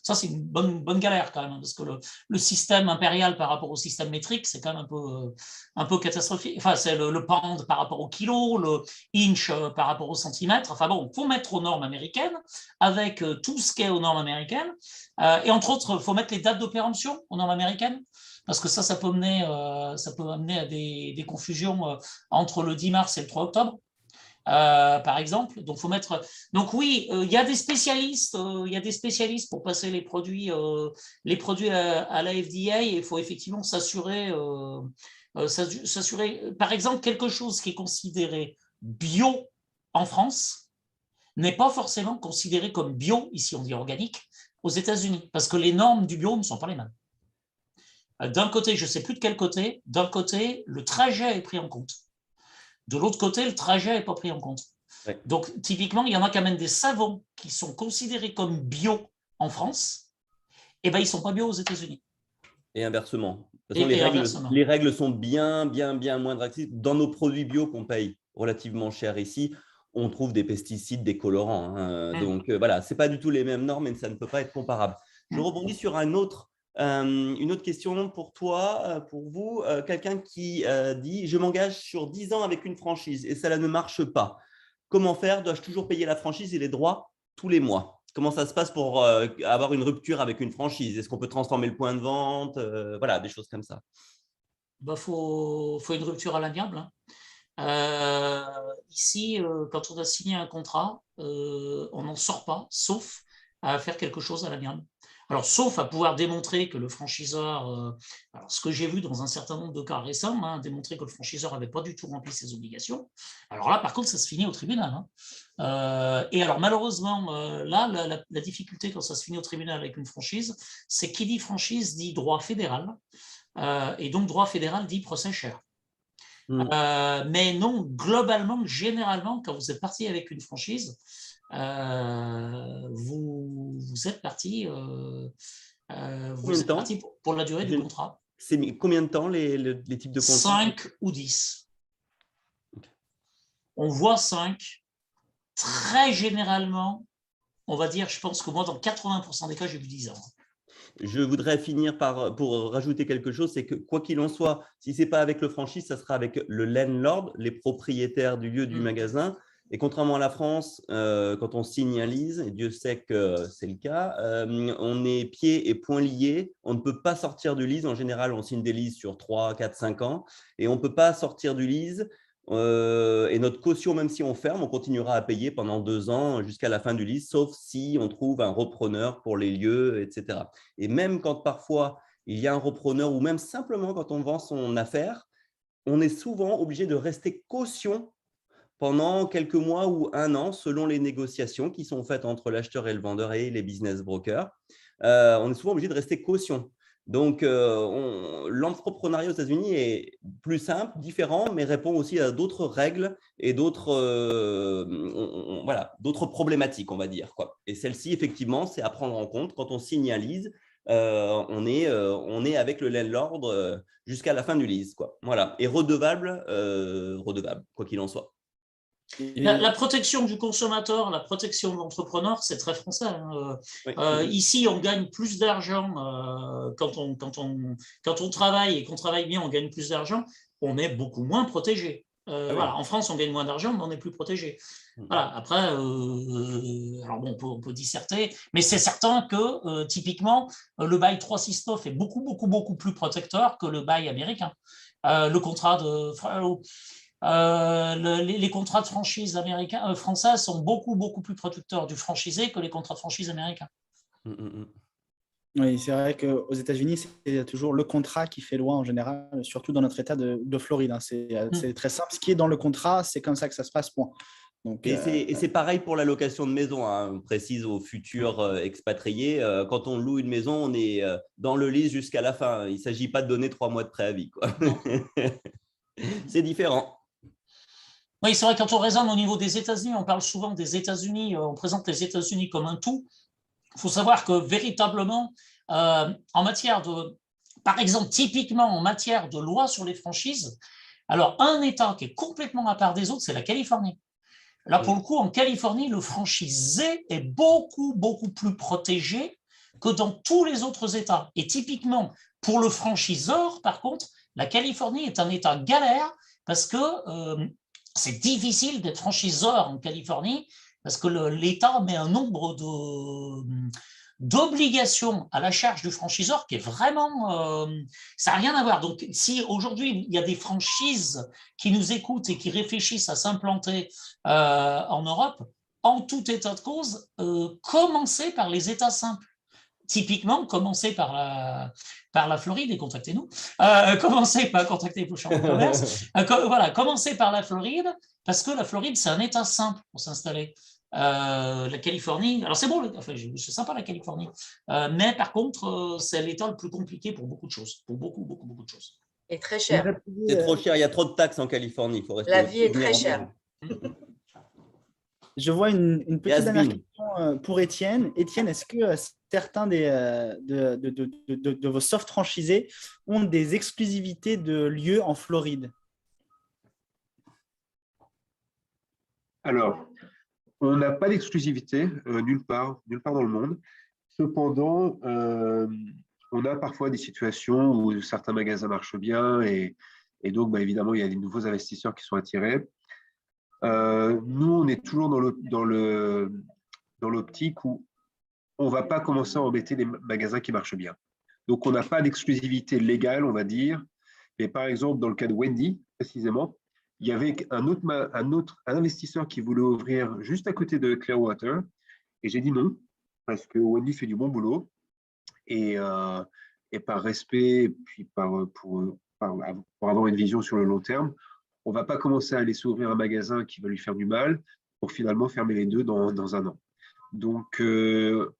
Ça, c'est une bonne galère quand même, parce que le système impérial par rapport au système métrique, c'est quand même un peu catastrophique. Enfin, c'est le pound par rapport au kilo, le inch par rapport au centimètre. Enfin bon, il faut mettre aux normes américaines avec tout ce qui est aux normes américaines. Et entre autres, il faut mettre les dates de péremption aux normes américaines, parce que ça peut amener à des confusions entre le 10 mars et le 3 octobre, par exemple. Donc, faut mettre. Donc oui, il y a des spécialistes. Il y a des spécialistes pour passer les produits à la FDA. Et il faut effectivement s'assurer. Par exemple, quelque chose qui est considéré bio en France n'est pas forcément considéré comme bio, ici on dit organique, aux États-Unis, parce que les normes du bio ne sont pas les mêmes. D'un côté, je ne sais plus de quel côté, d'un côté, le trajet est pris en compte. De l'autre côté, le trajet n'est pas pris en compte. Ouais. Donc, typiquement, il y en a qui amènent des savons qui sont considérés comme bio en France, et ils ne sont pas bio aux États-Unis. Et inversement. De toute façon, les règles sont bien moins drastiques. Dans nos produits bio qu'on paye relativement cher ici, on trouve des pesticides, des colorants. Hein. Donc, voilà, ce n'est pas du tout les mêmes normes et ça ne peut pas être comparable. Je rebondis sur une autre question pour toi, pour vous. Quelqu'un qui dit « Je m'engage sur 10 ans avec une franchise et cela ne marche pas. Comment faire? Dois-je toujours payer la franchise et les droits tous les mois ?» Comment ça se passe pour avoir une rupture avec une franchise? Est-ce qu'on peut transformer le point de vente? Voilà, des choses comme ça. Faut une rupture à l'amiable. Hein. Ici, quand on a signé un contrat, on n'en sort pas, sauf à faire quelque chose à l'amiable. Alors, sauf à pouvoir démontrer que le franchiseur, alors ce que j'ai vu dans un certain nombre de cas récents, hein, démontrer que le franchiseur n'avait pas du tout rempli ses obligations. Alors là, par contre, ça se finit au tribunal. Hein. Et alors, malheureusement, là, la difficulté quand ça se finit au tribunal avec une franchise, c'est qui dit franchise dit droit fédéral. Et donc, droit fédéral dit procès cher. Mais non, globalement, généralement, quand vous êtes parti avec une franchise, vous êtes parti, pour la durée du contrat. C'est combien de temps les types de contrats? 5 ou 10. Okay. On voit 5. Très généralement, on va dire, je pense que moi, dans 80% des cas, j'ai vu 10 ans. Je voudrais finir pour rajouter quelque chose, c'est que quoi qu'il en soit, si ce n'est pas avec le franchise, ça sera avec le landlord, les propriétaires du lieu du magasin. Et contrairement à la France, quand on signe un lease, et Dieu sait que c'est le cas, on est pieds et poings liés. On ne peut pas sortir du lease. En général, on signe des leases sur 3, 4, 5 ans et on ne peut pas sortir du lease. Et notre caution, même si on ferme, on continuera à payer pendant 2 ans jusqu'à la fin du lease, sauf si on trouve un repreneur pour les lieux, etc. Et même quand parfois il y a un repreneur ou même simplement quand on vend son affaire, on est souvent obligé de rester caution pendant quelques mois ou 1 an, selon les négociations qui sont faites entre l'acheteur et le vendeur et les business brokers. On est souvent obligé de rester caution. Donc, l'entrepreneuriat aux États-Unis est plus simple, différent, mais répond aussi à d'autres règles et d'autres problématiques, on va dire, quoi. Et celle-ci, effectivement, c'est à prendre en compte. Quand on signe un lease, on est avec le landlord jusqu'à la fin du lease, quoi. Voilà. Et redevable, quoi qu'il en soit. La protection du consommateur, la protection de l'entrepreneur, c'est très français. Hein. Ici, on gagne plus d'argent quand on travaille et qu'on travaille bien, on gagne plus d'argent, on est beaucoup moins protégé. Voilà. En France, on gagne moins d'argent, mais on est plus protégé. Voilà. Après, alors bon, on peut disserter, mais c'est certain que typiquement, le bail 369 est beaucoup plus protecteur que le bail américain. Le contrat de… les contrats de franchise français sont beaucoup plus protecteurs du franchisé que les contrats de franchise américains. Oui, c'est vrai qu'aux États-Unis, c'est toujours le contrat qui fait loi en général, surtout dans notre État de Floride. Hein. C'est très simple. Ce qui est dans le contrat, c'est comme ça que ça se passe, point. Donc, et c'est pareil pour la location de maison. Hein. On précise aux futurs expatriés, quand on loue une maison, on est dans le lease jusqu'à la fin. Il ne s'agit pas de donner 3 mois de préavis, quoi. C'est différent. Oui, c'est vrai, quand on raisonne au niveau des États-Unis, on parle souvent des États-Unis, on présente les États-Unis comme un tout. Il faut savoir que véritablement, en matière de, par exemple, typiquement en matière de loi sur les franchises, alors un État qui est complètement à part des autres, c'est la Californie. Là, pour le coup, en Californie, le franchisé est beaucoup plus protégé que dans tous les autres États. Et typiquement, pour le franchiseur, par contre, la Californie est un État galère parce que c'est difficile d'être franchiseur en Californie parce que l'État met un nombre d'obligations à la charge du franchiseur qui est vraiment… ça n'a rien à voir. Donc, si aujourd'hui, il y a des franchises qui nous écoutent et qui réfléchissent à s'implanter en Europe, en tout état de cause, commencez par les États simples. Typiquement, commencez par la Floride et contactez-nous. Commencez par contacter vos chambres de commerce. Voilà, commencez par la Floride parce que la Floride, c'est un État simple pour s'installer. La Californie, alors c'est bon, enfin, c'est sympa la Californie, mais par contre, c'est l'État le plus compliqué pour beaucoup de choses, pour beaucoup de choses. Et très cher. C'est trop cher, il y a trop de taxes en Californie. Il faut rester la vie est très chère. Je vois une petite dernière Yasmine. question pour Étienne. Étienne, est-ce que certains de vos soft franchisés ont des exclusivités de lieux en Floride? Alors, on n'a pas d'exclusivité nulle part dans le monde. Cependant, on a parfois des situations où certains magasins marchent bien et donc, bah, évidemment, il y a des nouveaux investisseurs qui sont attirés. Nous, on est toujours dans l'optique où on ne va pas commencer à embêter les magasins qui marchent bien. Donc, on n'a pas d'exclusivité légale, on va dire. Mais par exemple, dans le cas de Wendy, précisément, il y avait un investisseur qui voulait ouvrir juste à côté de Clearwater. Et j'ai dit non, parce que Wendy fait du bon boulot. Et par respect, puis pour avoir une vision sur le long terme, on ne va pas commencer à laisser ouvrir un magasin qui va lui faire du mal pour finalement fermer les deux dans un an. Donc,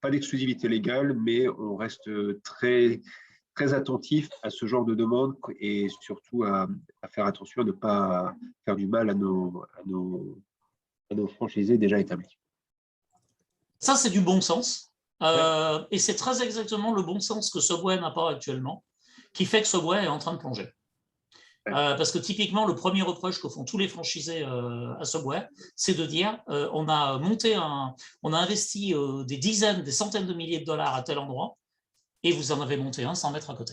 pas d'exclusivité légale, mais on reste très, très attentif à ce genre de demande et surtout à faire attention à ne pas faire du mal à nos franchisés déjà établis. Ça, c'est du bon sens. Et c'est très exactement le bon sens que Subway n'a pas actuellement, qui fait que Subway est en train de plonger. Parce que typiquement, le premier reproche que font tous les franchisés à Subway, c'est de dire on a investi des dizaines, des centaines de milliers de dollars à tel endroit, et vous en avez monté un 100 mètres à côté.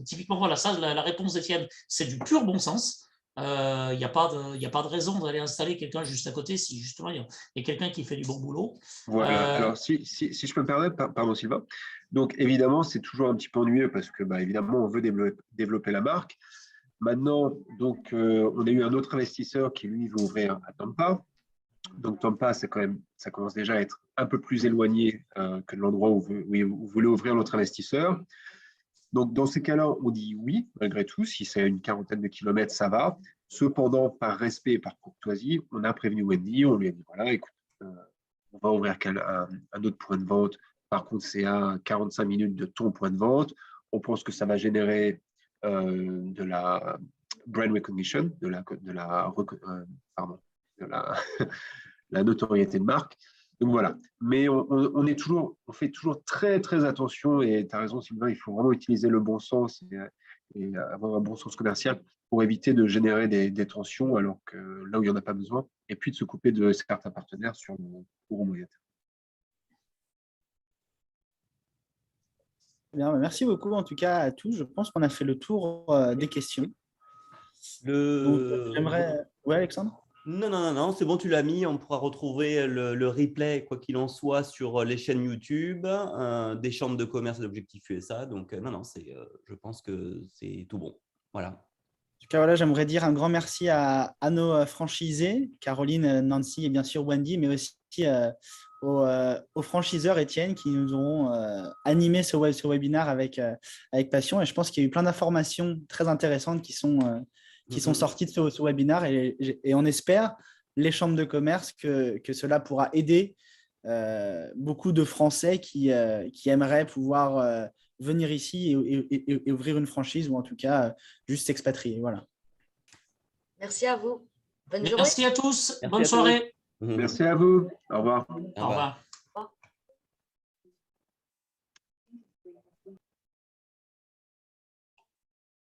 Typiquement, voilà, ça, la réponse d'Étienne, c'est du pur bon sens. Il n'y a pas de raison d'aller installer quelqu'un juste à côté si justement il y a quelqu'un qui fait du bon boulot. Voilà. Alors, si je peux me permettre, pardon Sylvain. Donc, évidemment, c'est toujours un petit peu ennuyeux parce que, bah, évidemment, on veut développer la marque. Maintenant, donc, on a eu un autre investisseur qui, lui, veut ouvrir à Tampa. Donc, Tampa, ça commence déjà à être un peu plus éloigné que de l'endroit où voulait ouvrir notre investisseur. Donc, dans ces cas-là, on dit oui, malgré tout. Si c'est une quarantaine de kilomètres, ça va. Cependant, par respect et par courtoisie, on a prévenu Wendy. On lui a dit, voilà, écoute, on va ouvrir un autre point de vente. Par contre, c'est à 45 minutes de ton point de vente. On pense que ça va générer de la brand recognition, la notoriété de marque. Donc voilà. Mais on fait toujours très, très attention. Et tu as raison, Sylvain, il faut vraiment utiliser le bon sens et avoir un bon sens commercial pour éviter de générer des tensions alors que là où il n'y en a pas besoin. Et puis de se couper de certains partenaires sur le court ou moyen terme. Bien, merci beaucoup en tout cas à tous. Je pense qu'on a fait le tour des questions. J'aimerais… Oui, Alexandre? Non, c'est bon, tu l'as mis. On pourra retrouver le replay, quoi qu'il en soit, sur les chaînes YouTube des chambres de commerce et d'Objectif USA. Donc, je pense que c'est tout bon. Voilà. En tout cas, voilà, j'aimerais dire un grand merci à nos franchisés, Caroline, Nancy et bien sûr Wendy, mais aussi aux franchiseurs, Étienne, qui nous ont animé ce webinaire avec passion. Et je pense qu'il y a eu plein d'informations très intéressantes qui sont sorties de ce webinaire. Et on espère, les chambres de commerce, que cela pourra aider beaucoup de Français qui aimeraient pouvoir venir ici et ouvrir une franchise ou en tout cas juste s'expatrier. Voilà. Merci à vous. Bonne journée. Merci à tous. Bonne soirée. Merci à vous. Au revoir. Au revoir.